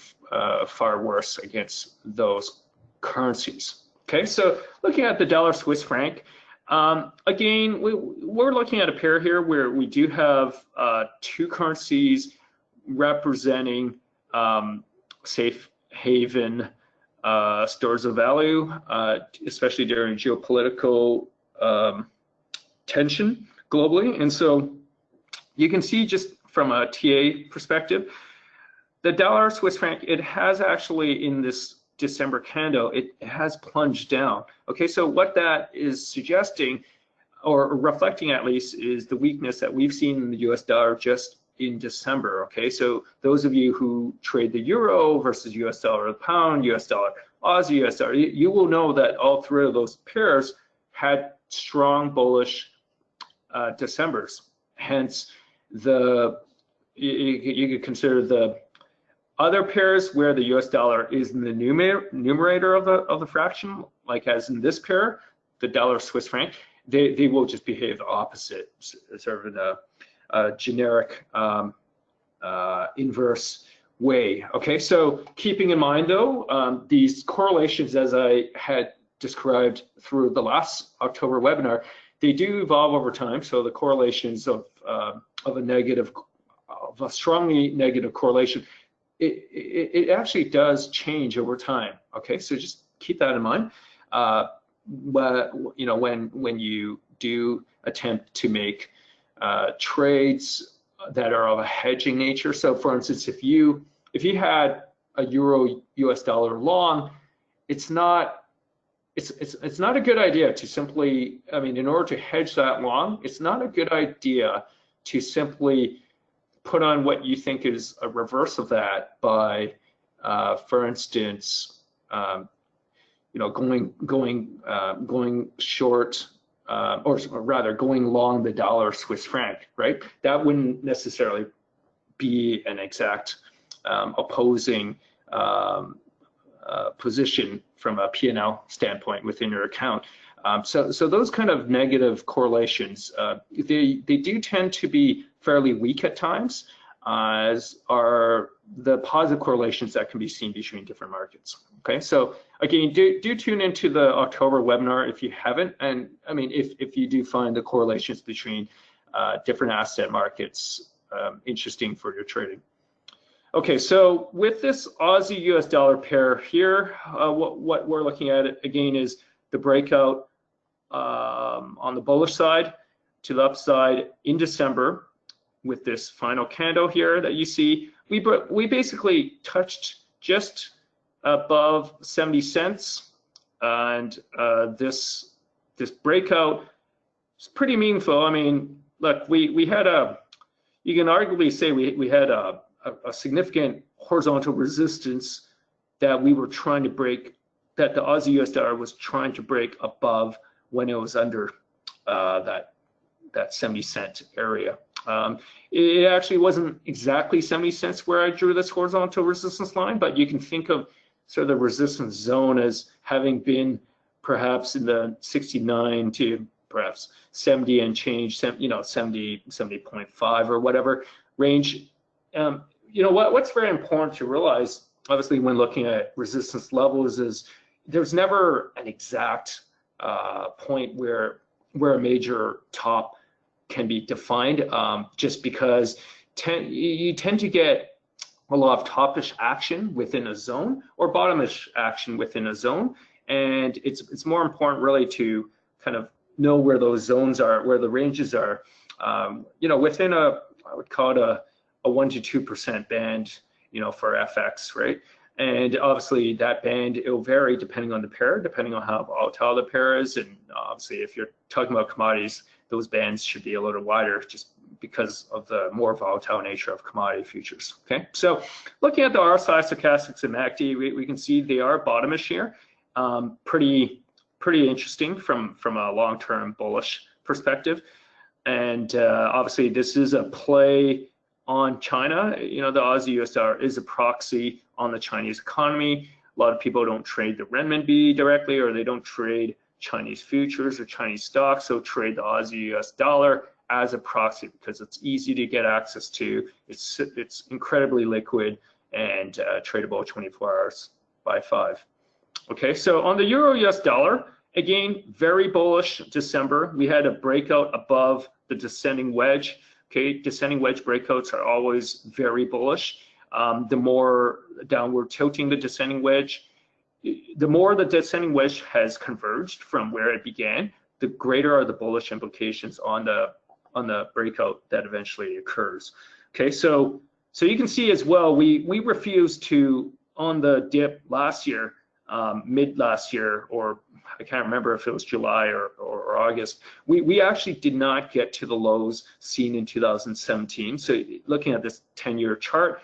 far worse against those currencies. Okay, so looking at the dollar Swiss franc, again, we're looking at a pair here where we do have two currencies representing safe haven stores of value, especially during geopolitical tension globally. And so you can see, just from a TA perspective, the dollar Swiss franc, it has actually, in this December candle, it has plunged down. Okay, so what that is suggesting, or reflecting at least, is the weakness that we've seen in the US dollar just in December. Okay, so those of you who trade the euro versus US dollar, the pound, US dollar, Aussie, US dollar, you will know that all three of those pairs had strong bullish Decembers. Hence, you could consider the other pairs where the US dollar is in the numerator of the fraction, like as in this pair, the dollar Swiss franc, they will just behave the opposite, sort of in a generic inverse way. Okay, so keeping in mind though, these correlations, as I had described through the last October webinar, they do evolve over time. So the correlations of a strongly negative correlation, it actually does change over time. Okay, so just keep that in mind. But when you do attempt to make trades that are of a hedging nature. So for instance, if you had a euro US dollar long, it's not a good idea to simply, I mean, in order to hedge that long, it's not a good idea to simply put on what you think is a reverse of that by, for instance, going short, or rather going long the dollar Swiss franc, right? That wouldn't necessarily be an exact opposing position from a P&L standpoint within your account. So those kind of negative correlations, they do tend to be fairly weak at times, as are the positive correlations that can be seen between different markets. Okay, so again, do tune into the October webinar if you haven't, and I mean, if you do find the correlations between different asset markets interesting for your trading. Okay, so with this Aussie US dollar pair here, what we're looking at again is the breakout on the bullish side to the upside in December with this final candle here that you see. We basically touched just above 70 cents, and this breakout is pretty meaningful. I mean, look, we had you can arguably say we had a significant horizontal resistance that we were trying to break, that the Aussie US dollar was trying to break above when it was under that 70 cent area. It actually wasn't exactly 70 cents where I drew this horizontal resistance line, but you can think of sort of the resistance zone as having been perhaps in the 69 to perhaps 70 and change, 70.5 or whatever range. What's very important to realize, obviously, when looking at resistance levels, is there's never an exact point where a major top can be defined, just because you tend to get a lot of topish action within a zone or bottomish action within a zone, and it's more important really to kind of know where those zones are, where the ranges are, within I would call it a 1 to 2% band, for FX, right? And obviously that band, it will vary depending on the pair, depending on how volatile the pair is, and obviously if you're talking about commodities, those bands should be a little wider just because of the more volatile nature of commodity futures. Okay, so looking at the RSI, stochastics, and MACD, we can see they are bottomish here. Pretty interesting from a long-term bullish perspective, and obviously this is a play on China. The Aussie US dollar is a proxy on the Chinese economy. A lot of people don't trade the renminbi directly, or they don't trade Chinese futures or Chinese stocks, so trade the Aussie US dollar as a proxy because it's easy to get access to. It's incredibly liquid and tradable 24 hours by 5. Okay, so on the Euro US dollar, again, very bullish December. We had a breakout above the descending wedge. Okay, descending wedge breakouts are always very bullish. The more downward tilting the descending wedge, the more the descending wedge has converged from where it began, the greater are the bullish implications on the breakout that eventually occurs. Okay, so you can see as well, we refused to, on the dip last year, mid last year, or I can't remember if it was July or August, we actually did not get to the lows seen in 2017. So looking at this 10-year chart,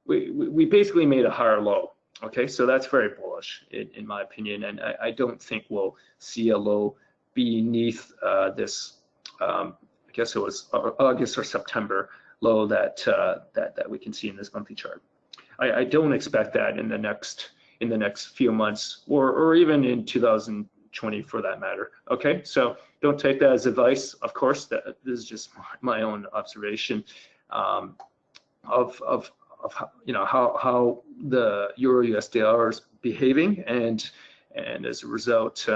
we basically made a higher low. Okay, so that's very bullish in my opinion, and I don't think we'll see a low beneath this. I guess it was August or September low that we can see in this monthly chart. I don't expect that in the next few months, or even in 2020 for that matter. Okay, so don't take that as advice. Of course, this is just my own observation of how the Euro USD is behaving, and as a result,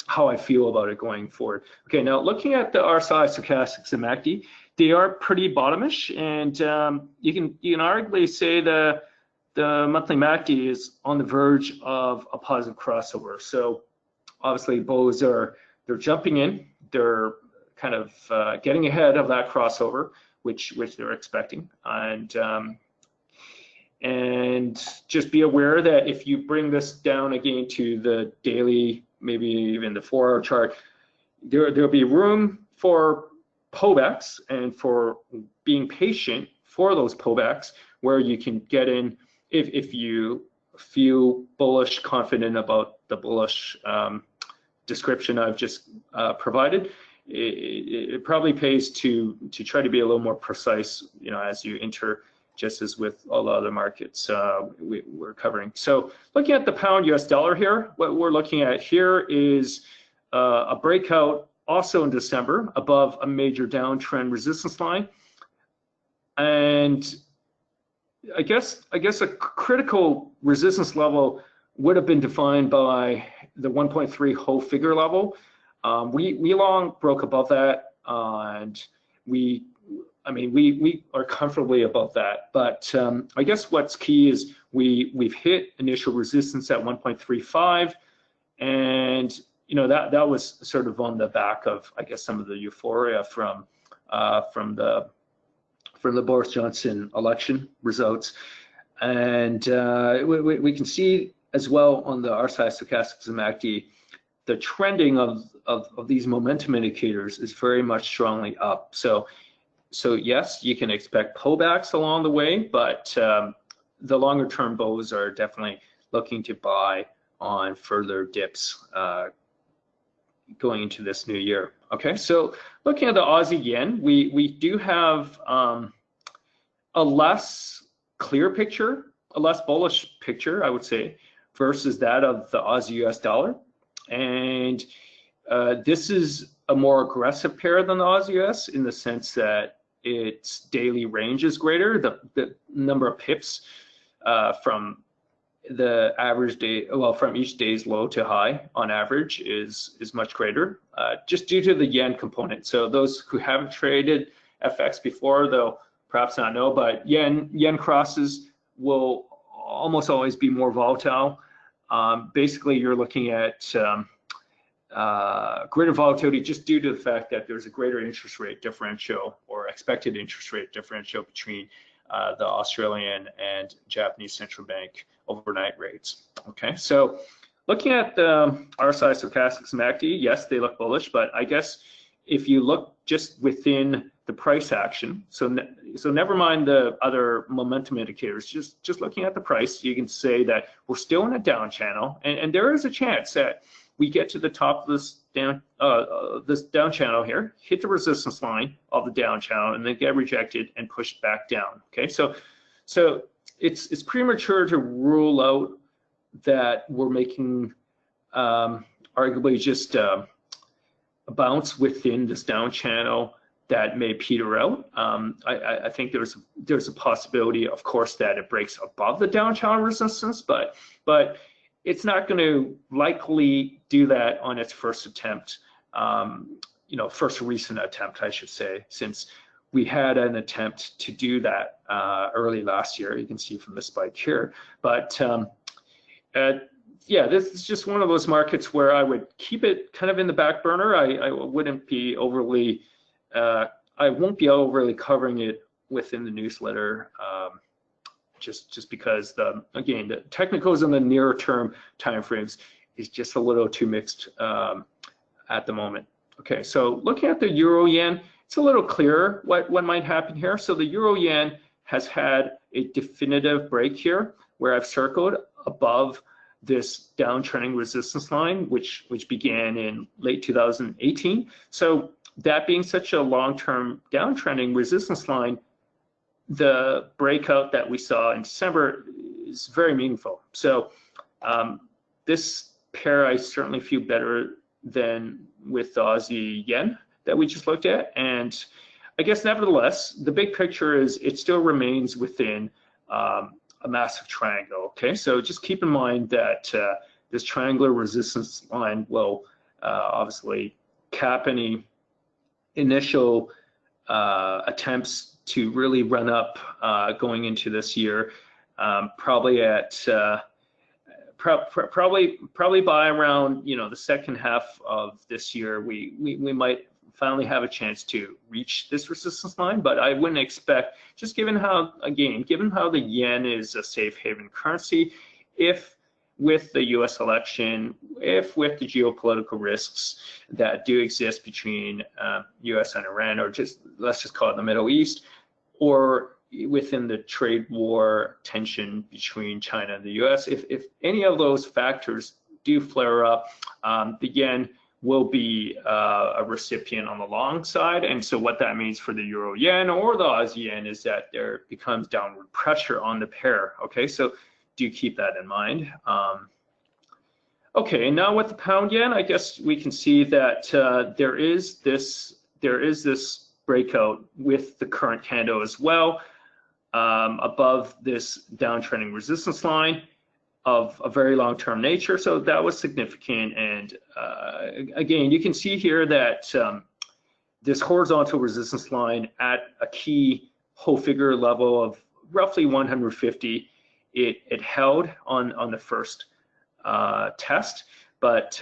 how I feel about it going forward. Okay, now looking at the RSI, stochastics, and MACD, they are pretty bottomish, and you can arguably say the monthly MACD is on the verge of a positive crossover. So obviously bulls they're jumping in, they're kind of getting ahead of that crossover, which they're expecting, and just be aware that if you bring this down again to the daily, maybe even the 4-hour chart, there'll be room for pullbacks and for being patient for those pullbacks where you can get in if you feel bullish, confident about the bullish description I've just provided. It probably pays to try to be a little more precise, as you enter, just as with all the other markets we're covering. So looking at the pound US dollar here, what we're looking at here is a breakout also in December above a major downtrend resistance line. And I guess a critical resistance level would have been defined by the 1.3 whole figure level. We long broke above that, and we are comfortably above that. But I guess what's key is we've hit initial resistance at 1.35, and that was sort of on the back of, I guess, some of the euphoria from the Boris Johnson election results, and we can see as well on the RSI stochastics and MACD, the trending of these momentum indicators is very much strongly up. So yes, you can expect pullbacks along the way, but the longer term bulls are definitely looking to buy on further dips going into this new year. Okay, so looking at the Aussie yen, we do have a less clear picture, a less bullish picture, I would say, versus that of the Aussie US dollar. And this is a more aggressive pair than the Aussie US in the sense that its daily range is greater. The number of pips from the average day, well, from each day's low to high on average is much greater, just due to the yen component. So those who haven't traded FX before, they'll perhaps not know, but yen crosses will almost always be more volatile. Basically, you're looking at greater volatility just due to the fact that there's a greater interest rate differential or expected interest rate differential between the Australian and Japanese central bank overnight rates. Okay, so looking at the RSI stochastics and MACD, yes, they look bullish, but I guess if you look just within the price action, so never mind the other momentum indicators, just looking at the price, you can say that we're still in a down channel, and there is a chance that we get to the top of this down channel here, hit the resistance line of the down channel, and then get rejected and pushed back down. Okay, so it's premature to rule out that we're making arguably just a bounce within this down channel that may peter out. I think there's a possibility, of course, that it breaks above the down channel resistance, but it's not going to likely do that on its first attempt, first recent attempt, I should say, since we had an attempt to do that early last year. You can see from the spike here. But yeah, this is just one of those markets where I would keep it kind of in the back burner. I wouldn't be overly, I won't be overly covering it within the newsletter. Just because again, the technicals in the nearer term timeframes is just a little too mixed at the moment. Okay, so looking at the euro yen, it's a little clearer what might happen here. So the euro yen has had a definitive break here where I've circled above this downtrending resistance line, which began in late 2018. So that being such a long-term downtrending resistance line, the breakout that we saw in December is very meaningful. So this pair I certainly feel better than with the Aussie yen that we just looked at. And I guess nevertheless, the big picture is it still remains within a massive triangle. Okay, so just keep in mind that this triangular resistance line will obviously cap any initial attempts to really run up going into this year, probably at probably by around the second half of this year, we might finally have a chance to reach this resistance line. But I wouldn't expect, just given how the yen is a safe haven currency, if with the U.S. election, if with the geopolitical risks that do exist between U.S. and Iran, or let's just call it the Middle East, or within the trade war tension between China and the U.S., if any of those factors do flare up, the yen will be a recipient on the long side. And so what that means for the euro yen or the Aussie yen is that there becomes downward pressure on the pair. Okay, so do keep that in mind. Okay, now with the pound yen, I guess we can see that there is this breakout with the current candle as well, above this downtrending resistance line of a very long-term nature. So that was significant. And again, you can see here that this horizontal resistance line at a key whole figure level of roughly 150, it held on the first test, but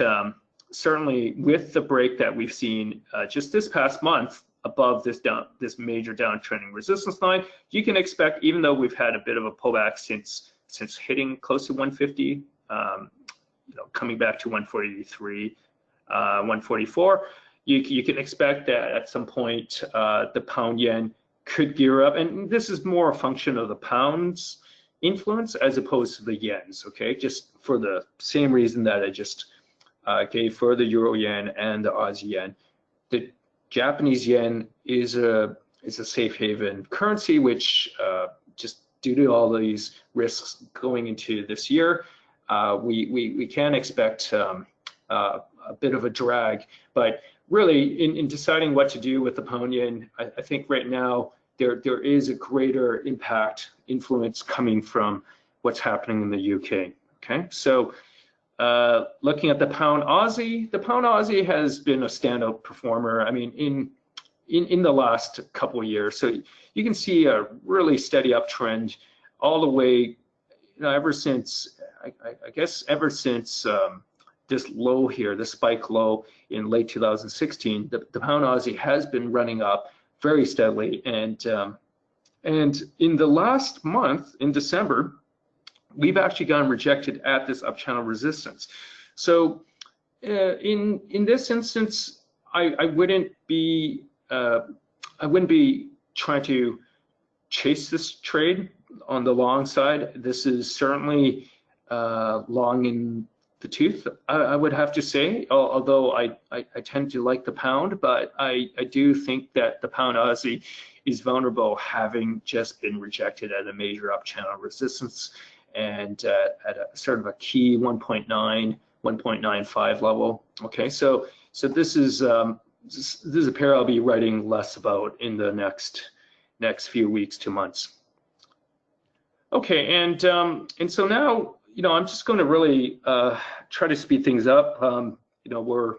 certainly with the break that we've seen just this past month above this major downtrending resistance line, you can expect, even though we've had a bit of a pullback since hitting close to 150 coming back to 143, 144, you can expect that at some point the pound yen could gear up, and this is more a function of the pound's influence as opposed to the yen's. Okay, just for the same reason that I just gave for the euro yen and the Aussie yen. The Japanese yen is a safe haven currency, which just due to all these risks going into this year, we can expect a bit of a drag. But really, in deciding what to do with the pound yen, I think right now there is a greater influence coming from what's happening in the UK. Okay, so looking at the pound Aussie has been a standout performer. I mean, in the last couple of years, so you can see a really steady uptrend all the way, ever since I guess ever since this low here, the spike low in late 2016, the pound Aussie has been running up very steadily, and in the last month, in December, we've actually gotten rejected at this up channel resistance. So in this instance, I wouldn't be trying to chase this trade on the long side. This is certainly long in the tooth, I would have to say, although I tend to like the pound, but I do think that the pound Aussie is vulnerable, having just been rejected at a major up channel resistance and at a sort of a key 1.9, 1.95 level. Okay, so this is a pair I'll be writing less about in the next few weeks to months. Okay, and so now, I'm just going to really try to speed things up. We're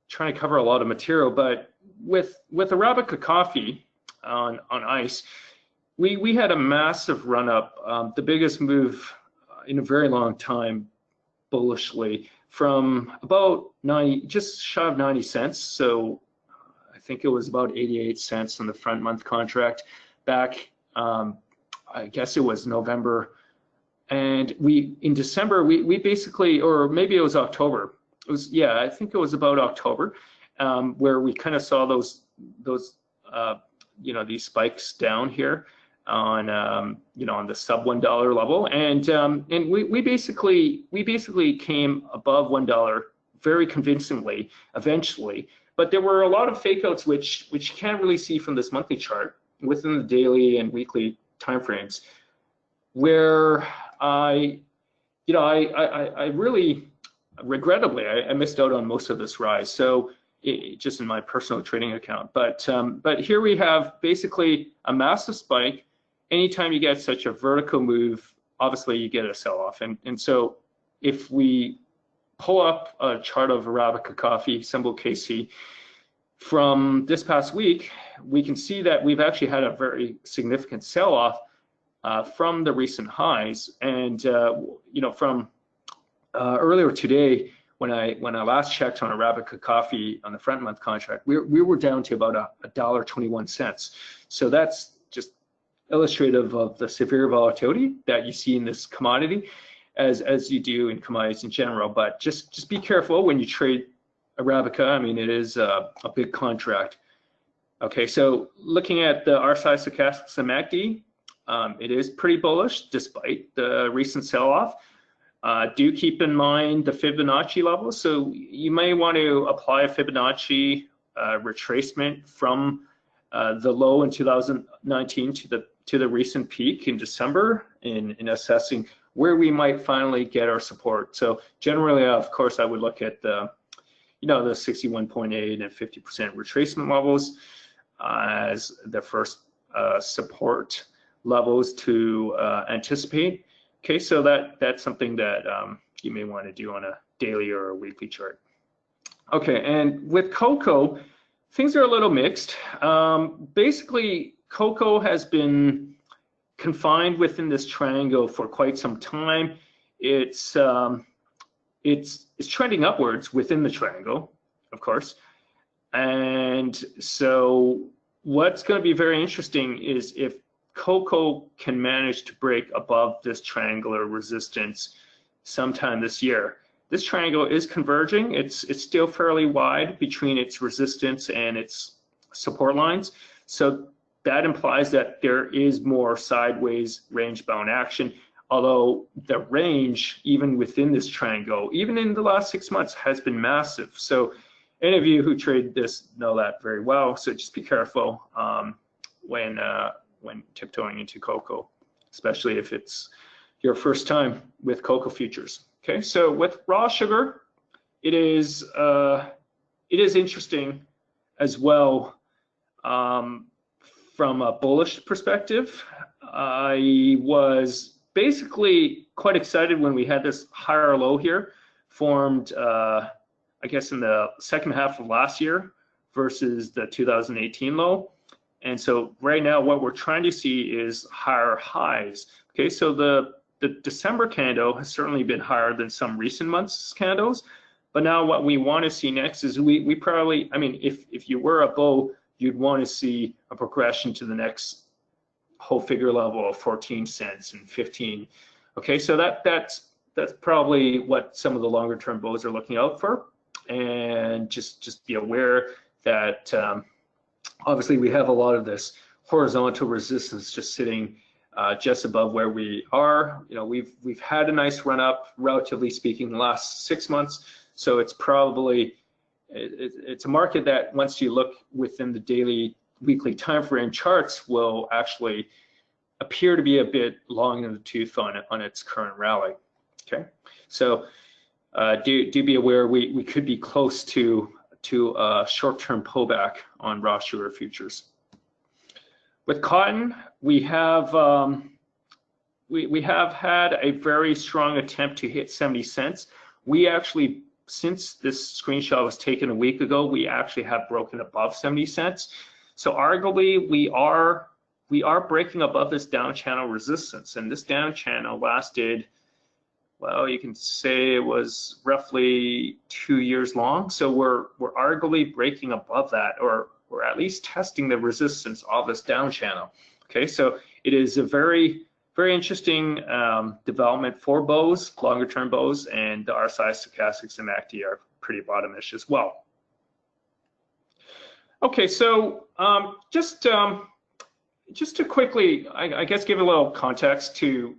trying to cover a lot of material, but with Arabica coffee on ice, we had a massive run up, the biggest move in a very long time, bullishly, from about 90, just shy of 90 cents. So I think it was about 88 cents on the front month contract back. I guess it was November. And in December, we basically, or maybe it was October. It was, yeah, I think it was about October, where we kind of saw those these spikes down here on on the sub $1 level, and we basically came above $1 very convincingly eventually. But there were a lot of fake outs which you can't really see from this monthly chart within the daily and weekly timeframes, where I really, regrettably, I missed out on most of this rise. So just in my personal trading account. But here we have basically a massive spike. Anytime you get such a vertical move, obviously you get a sell-off. And so if we pull up a chart of Arabica coffee, symbol KC, from this past week, we can see that we've actually had a very significant sell-off from the recent highs. And from earlier today, when I last checked on Arabica coffee on the front month contract, we were down to about $1.21. So that's just illustrative of the severe volatility that you see in this commodity, as you do in commodities in general. But just be careful when you trade Arabica. I mean, it is a big contract. Okay, so looking at the RSI stochastics and MACD, it is pretty bullish despite the recent sell-off. Do keep in mind the Fibonacci level. So you may want to apply a Fibonacci retracement from the low in 2019 to the recent peak in December in assessing where we might finally get our support. So generally, of course, I would look at the the 61.8 and 50% retracement levels as the first support levels to anticipate. Okay, so that's something that you may want to do on a daily or a weekly chart. Okay, and with cocoa, things are a little mixed. Basically, cocoa has been confined within this triangle for quite some time. It's trending upwards within the triangle, of course. And so what's going to be very interesting is if cocoa can manage to break above this triangular resistance sometime this year. This triangle is converging. It's still fairly wide between its resistance and its support lines. So that implies that there is more sideways range-bound action, although the range, even within this triangle, even in the last 6 months, has been massive. So any of you who trade this know that very well. So just be careful when tiptoeing into cocoa, especially if it's your first time with cocoa futures. Okay, so with raw sugar, it is interesting as well from a bullish perspective. I was basically quite excited when we had this higher low here formed, I guess, in the second half of last year versus the 2018 low. And so right now what we're trying to see is higher highs. Okay, so the December candle has certainly been higher than some recent months candles, but now what we want to see next is we probably, I mean, if you were a bull, you'd want to see a progression to the next whole figure level of 14 cents and 15. Okay, so that's probably what some of the longer term bulls are looking out for. And just be aware that obviously we have a lot of this horizontal resistance just sitting just above where we are. You know, we've had a nice run up, relatively speaking, the last 6 months. So it's probably it's a market that once you look within the daily, weekly time frame charts will actually appear to be a bit long in the tooth on its current rally. Okay, so do be aware we could be close to a short-term pullback on raw sugar futures. With cotton, we have had a very strong attempt to hit 70 cents. We actually, since this screenshot was taken a week ago, we actually have broken above 70 cents. So arguably we are breaking above this down channel resistance, and this down channel lasted, well, you can say it was roughly 2 years long. So we're arguably breaking above that, or at least testing the resistance of this down channel. Okay, so it is a very interesting development for bows, longer term bows, and the RSI stochastics and MACD are pretty bottomish as well. Okay, so just to quickly, I guess, give a little context to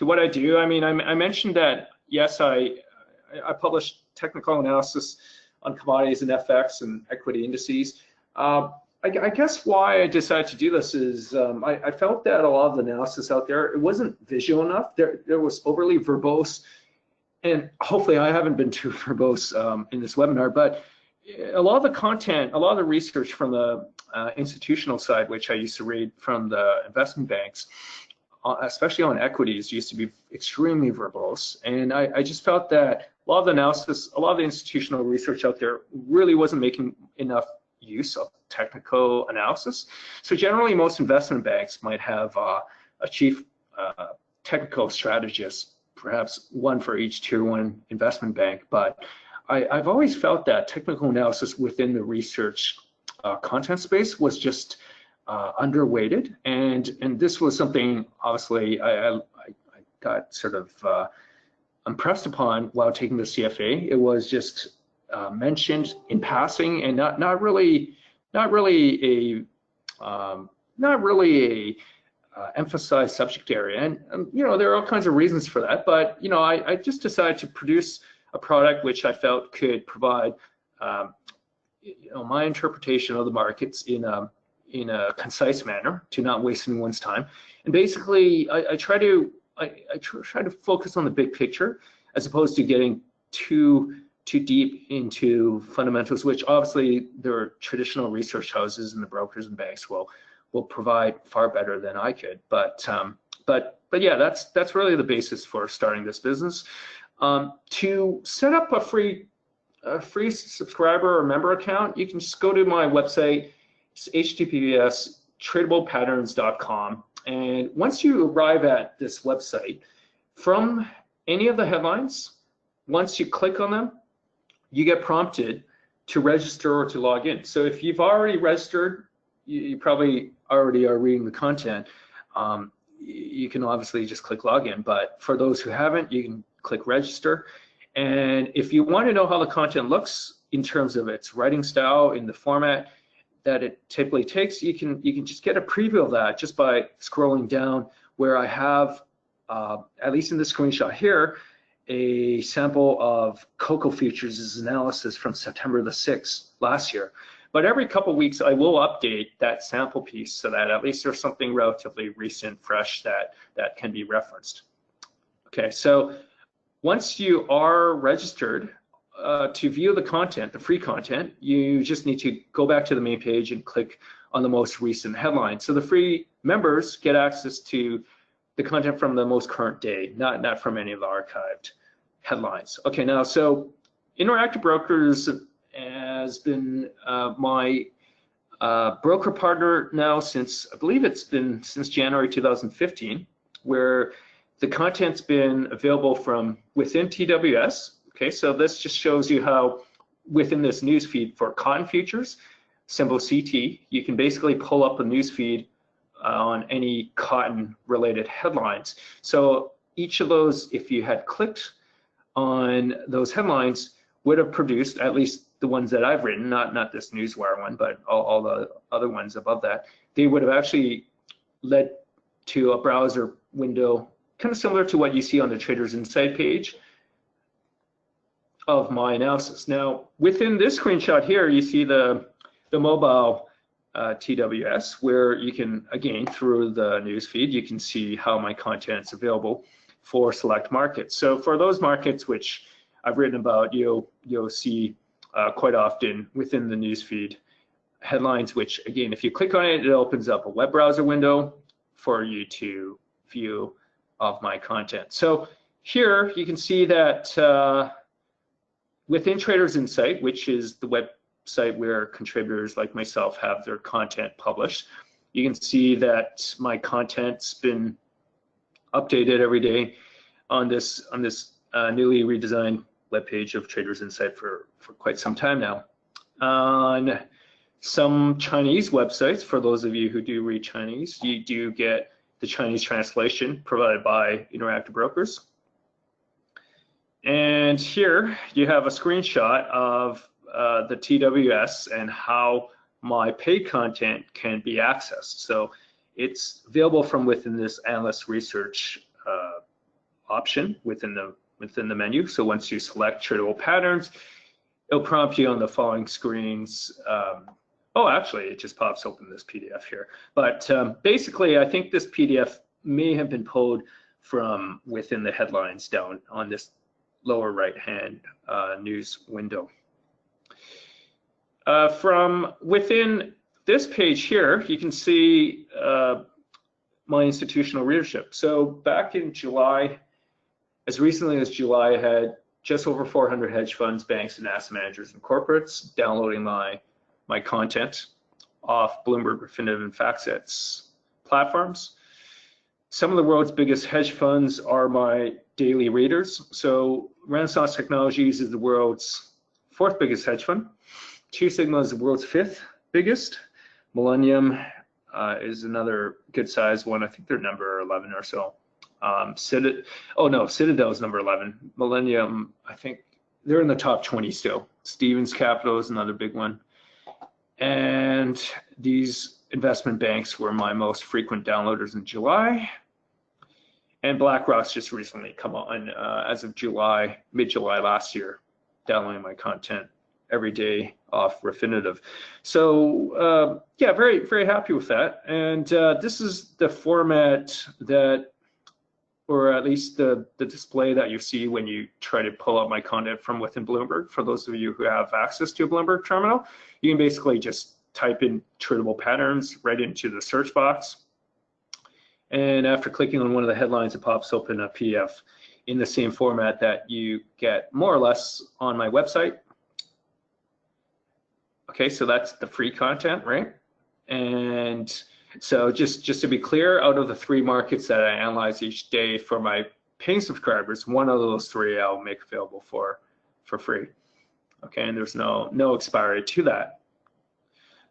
what I do. I mean, I mentioned that, yes, I publish technical analysis on commodities and FX and equity indices. I guess why I decided to do this is I felt that a lot of the analysis out there, it wasn't visual enough. There was overly verbose, and hopefully I haven't been too verbose in this webinar, but a lot of the content, a lot of the research from the institutional side, which I used to read from the investment banks, especially on equities, used to be extremely verbose. And I just felt that a lot of the analysis, a lot of the institutional research out there really wasn't making enough use of technical analysis. So generally, most investment banks might have a chief technical strategist, perhaps one for each tier one investment bank. But I've always felt that technical analysis within the research content space was just underweighted, and this was something obviously I got sort of impressed upon while taking the CFA. It was just mentioned in passing, and not really a emphasized subject area. And you know, there are all kinds of reasons for that, but you know, I just decided to produce a product which I felt could provide you know, my interpretation of the markets in a concise manner, to not waste anyone's time. And basically, I try to focus on the big picture as opposed to getting too deep into fundamentals, which obviously their traditional research houses and the brokers and banks will provide far better than I could. But yeah, that's really the basis for starting this business. To set up a free subscriber or member account, you can just go to my website. It's https tradablepatterns.com, and once you arrive at this website, from any of the headlines, once you click on them, you get prompted to register or to log in. So if you've already registered, you probably already are reading the content. You can obviously just click login, but for those who haven't, you can click register. And if you want to know how the content looks in terms of its writing style in the format that it typically takes, you can just get a preview of that just by scrolling down where I have, at least in this screenshot here, a sample of Cocoa Futures' analysis from September the 6th last year. But every couple of weeks, I will update that sample piece so that at least there's something relatively recent, fresh that can be referenced. Okay, so once you are registered to view the content, the free content, you just need to go back to the main page and click on the most recent headline. So the free members get access to the content from the most current day, not from any of the archived headlines. Okay, now, so Interactive Brokers has been my broker partner now since, I believe it's been since January 2015, where the content's been available from within TWS. Okay, so this just shows you how within this news feed for cotton futures, symbol CT, you can basically pull up a news feed on any cotton related headlines. So each of those, if you had clicked on those headlines, would have produced, at least the ones that I've written, not this Newswire one, but all the other ones above that, they would have actually led to a browser window kind of similar to what you see on the Traders Insight page of my analysis. Now, within this screenshot here, you see the mobile TWS, where you can, again, through the news feed, you can see how my content's available for select markets. So for those markets which I've written about, you'll see quite often within the news feed headlines, which, again, if you click on it, it opens up a web browser window for you to view of my content. So here you can see that within Traders Insight, which is the website where contributors like myself have their content published, you can see that my content's been updated every day on this newly redesigned webpage of Traders Insight for quite some time now. On some Chinese websites, for those of you who do read Chinese, you do get the Chinese translation provided by Interactive Brokers. And here you have a screenshot of the TWS and how my paid content can be accessed. So it's available from within this analyst research option within the menu. So once you select Tradable Patterns, it'll prompt you on the following screens. Oh, actually, it just pops open this PDF here. But basically, I think this PDF may have been pulled from within the headlines down on this lower right-hand news window. From within this page here, you can see my institutional readership. So back in July, as recently as July, I had just over 400 hedge funds, banks, and asset managers and corporates downloading my content off Bloomberg, Refinitiv, and FactSet's platforms. Some of the world's biggest hedge funds are my daily readers. So Renaissance Technologies is the world's 4th biggest hedge fund. Two Sigma is the world's 5th biggest. Millennium is another good sized one. I think they're number 11 or so. Citadel is number 11. Millennium, I think they're in the top 20 still. Stevens Capital is another big one. And these investment banks were my most frequent downloaders in July. And BlackRock's just recently come on as of July, mid-July last year, downloading my content every day off Refinitiv. So yeah, very, very happy with that. And this is the format that, or at least the display that you see when you try to pull up my content from within Bloomberg. For those of you who have access to a Bloomberg terminal, you can basically just type in Tradable Patterns right into the search box. And after clicking on one of the headlines, it pops open a PDF in the same format that you get more or less on my website. Okay, so that's the free content, right? And so just to be clear, out of the 3 markets that I analyze each day for my paying subscribers, one of those 3 I'll make available for free. Okay, and there's no expiry to that.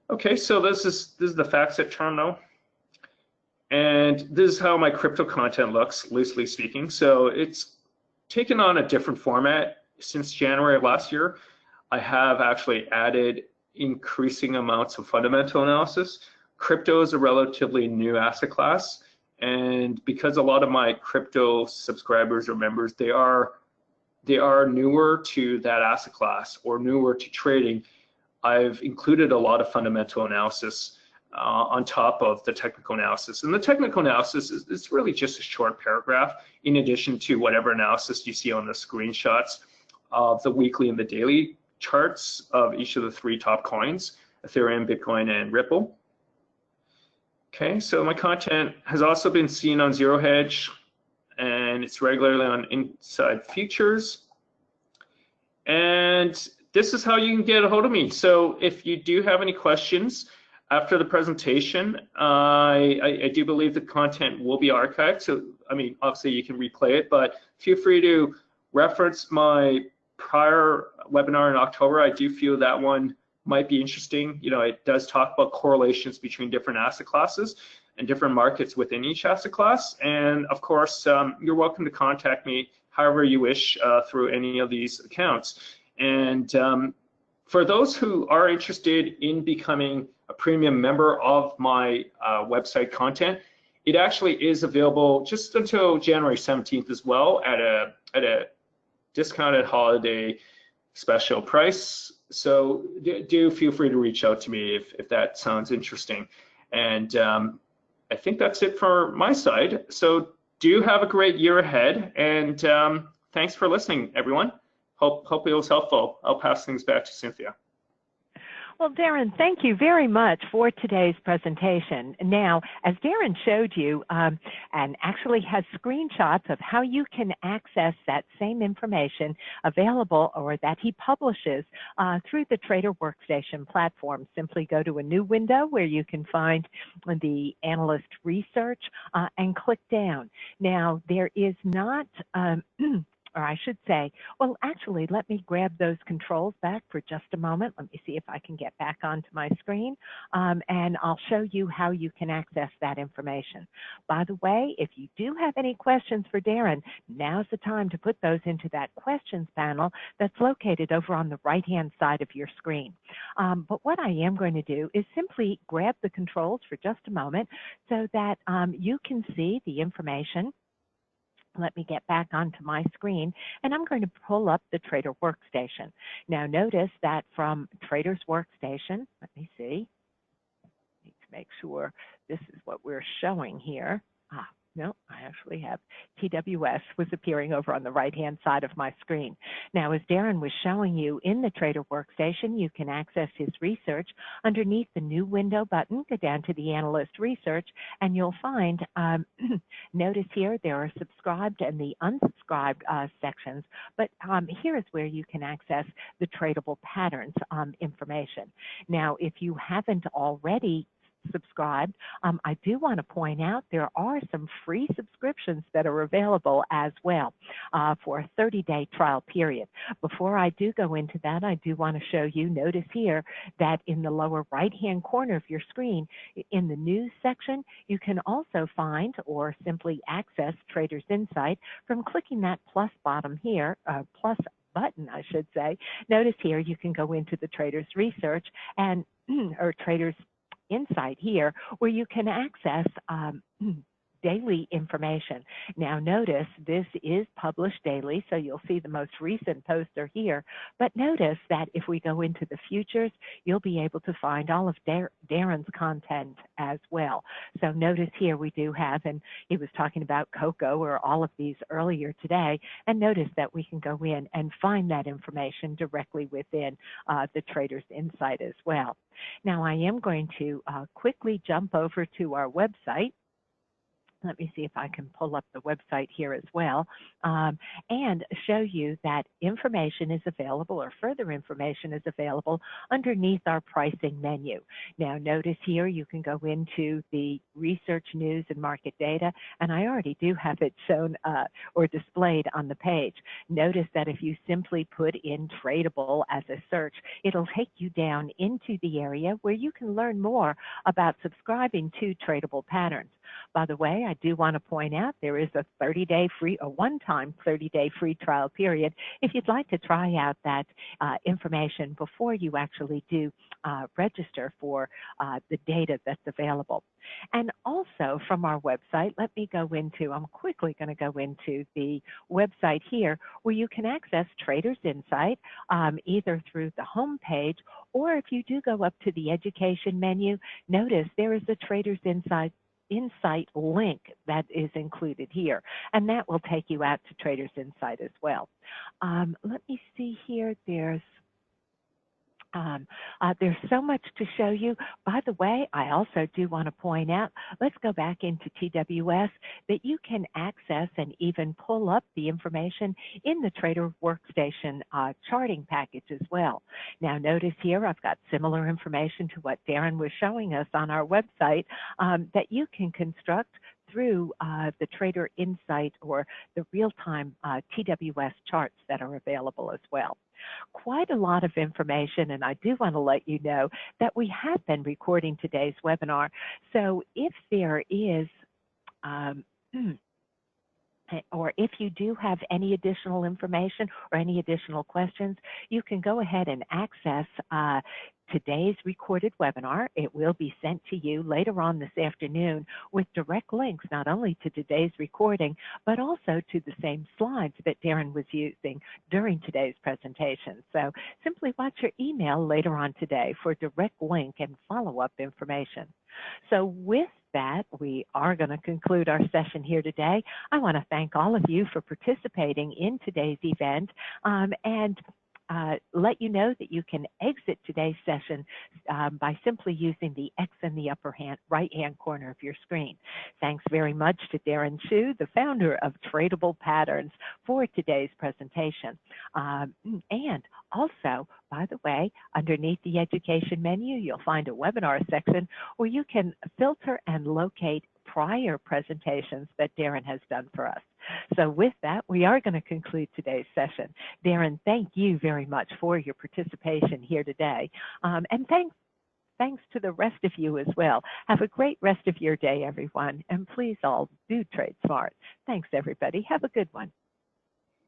Okay, so this is the FactSet terminal, and this is how my crypto content looks, loosely speaking. So it's taken on a different format since January of last year. I have actually added increasing amounts of fundamental analysis. Crypto is a relatively new asset class, and because a lot of my crypto subscribers or members, they are newer to that asset class or newer to trading, I've included a lot of fundamental analysis on top of the technical analysis. And the technical analysis is really just a short paragraph in addition to whatever analysis you see on the screenshots of the weekly and the daily charts of each of the 3 top coins, Ethereum, Bitcoin, and Ripple. Okay, so my content has also been seen on Zero Hedge, and it's regularly on Inside Futures. And this is how you can get a hold of me. So if you do have any questions after the presentation, I do believe the content will be archived. So, I mean, obviously you can replay it, but feel free to reference my prior webinar in October. I do feel that one might be interesting. You know, it does talk about correlations between different asset classes and different markets within each asset class. And of course, you're welcome to contact me however you wish through any of these accounts. And for those who are interested in becoming a premium member of my website content, it actually is available just until January 17th as well at a discounted holiday special price. So do feel free to reach out to me if that sounds interesting. And I think that's it for my side. So do have a great year ahead, and thanks for listening, everyone. Hope it was helpful. I'll pass things back to Cynthia. Well, Darren, thank you very much for today's presentation. Now, as Darren showed you, and actually has screenshots of how you can access that same information available or that he publishes through the Trader Workstation platform. Simply go to a new window where you can find the analyst research and click down. Now, there is not or I should say, well, actually, let me grab those controls back for just a moment. Let me see if I can get back onto my screen, and I'll show you how you can access that information. By the way, if you do have any questions for Darren, now's the time to put those into that questions panel that's located over on the right-hand side of your screen. But what I am going to do is simply grab the controls for just a moment so that you can see the information. Let me get back onto my screen, and I'm going to pull up the Trader Workstation. Now notice that from Trader's Workstation, let me see, need to make sure this is what we're showing here. No, I actually have TWS was appearing over on the right-hand side of my screen. Now, as Darren was showing you in the Trader Workstation, you can access his research underneath the new window button. Go down to the analyst research, and you'll find, notice here, there are subscribed and the unsubscribed sections, but here is where you can access the tradable patterns information. Now, if you haven't already subscribed, I do want to point out there are some free subscriptions that are available as well for a 30-day trial period. Before I do go into that, I do want to show you, notice here that in the lower right-hand corner of your screen, in the news section, you can also find or simply access Trader's Insight from clicking that plus bottom here, plus button, I should say. Notice here you can go into the Trader's Research and or Trader's Insight here, where you can access daily information. Now notice this is published daily, so you'll see the most recent posts are here, but notice that if we go into the futures, you'll be able to find all of Darren's content as well. So notice here we do have, and he was talking about cocoa or all of these earlier today, and notice that we can go in and find that information directly within the Trader's Insight as well. Now I am going to quickly jump over to our website. Let me see if I can pull up the website here as well, and show you that information is available, or further information is available underneath our pricing menu. Now notice here you can go into the research, news, and market data, and I already do have it shown or displayed on the page. Notice that if you simply put in tradable as a search, it'll take you down into the area where you can learn more about subscribing to Tradable Patterns. By the way, I do want to point out there is a 30-day free, a one-time 30-day free trial period if you'd like to try out that information before you actually do register for the data that's available. And also from our website, let me go into, I'm quickly going to go into the website here where you can access Traders Insight either through the home page, or if you do go up to the education menu, notice there is a Traders Insight link that is included here, and that will take you out to Traders Insight as well. Let me see here, there's so much to show you. By the way, I also do want to point out, let's go back into TWS, that you can access and even pull up the information in the Trader Workstation charting package as well. Now notice here I've got similar information to what Darren was showing us on our website that you can construct through the Trader Insight or the real-time TWS charts that are available as well. Quite a lot of information, and I do want to let you know that we have been recording today's webinar. So if there is or if you do have any additional information or any additional questions, you can go ahead and access today's recorded webinar. It will be sent to you later on this afternoon with direct links not only to today's recording, but also to the same slides that Darren was using during today's presentation. So simply watch your email later on today for direct link and follow-up information. So with that, we are going to conclude our session here today. I want to thank all of you for participating in today's event and let you know that you can exit today's session by simply using the X in the upper right-hand corner of your screen. Thanks very much to Darren Chu, the founder of Tradable Patterns, for today's presentation. And also, by the way, underneath the education menu, you'll find a webinar section where you can filter and locate prior presentations that Darren has done for us. So with that, we are going to conclude today's session. Darren, thank you very much for your participation here today. And thanks to the rest of you as well. Have a great rest of your day, everyone. And please all do trade smart. Thanks, everybody. Have a good one.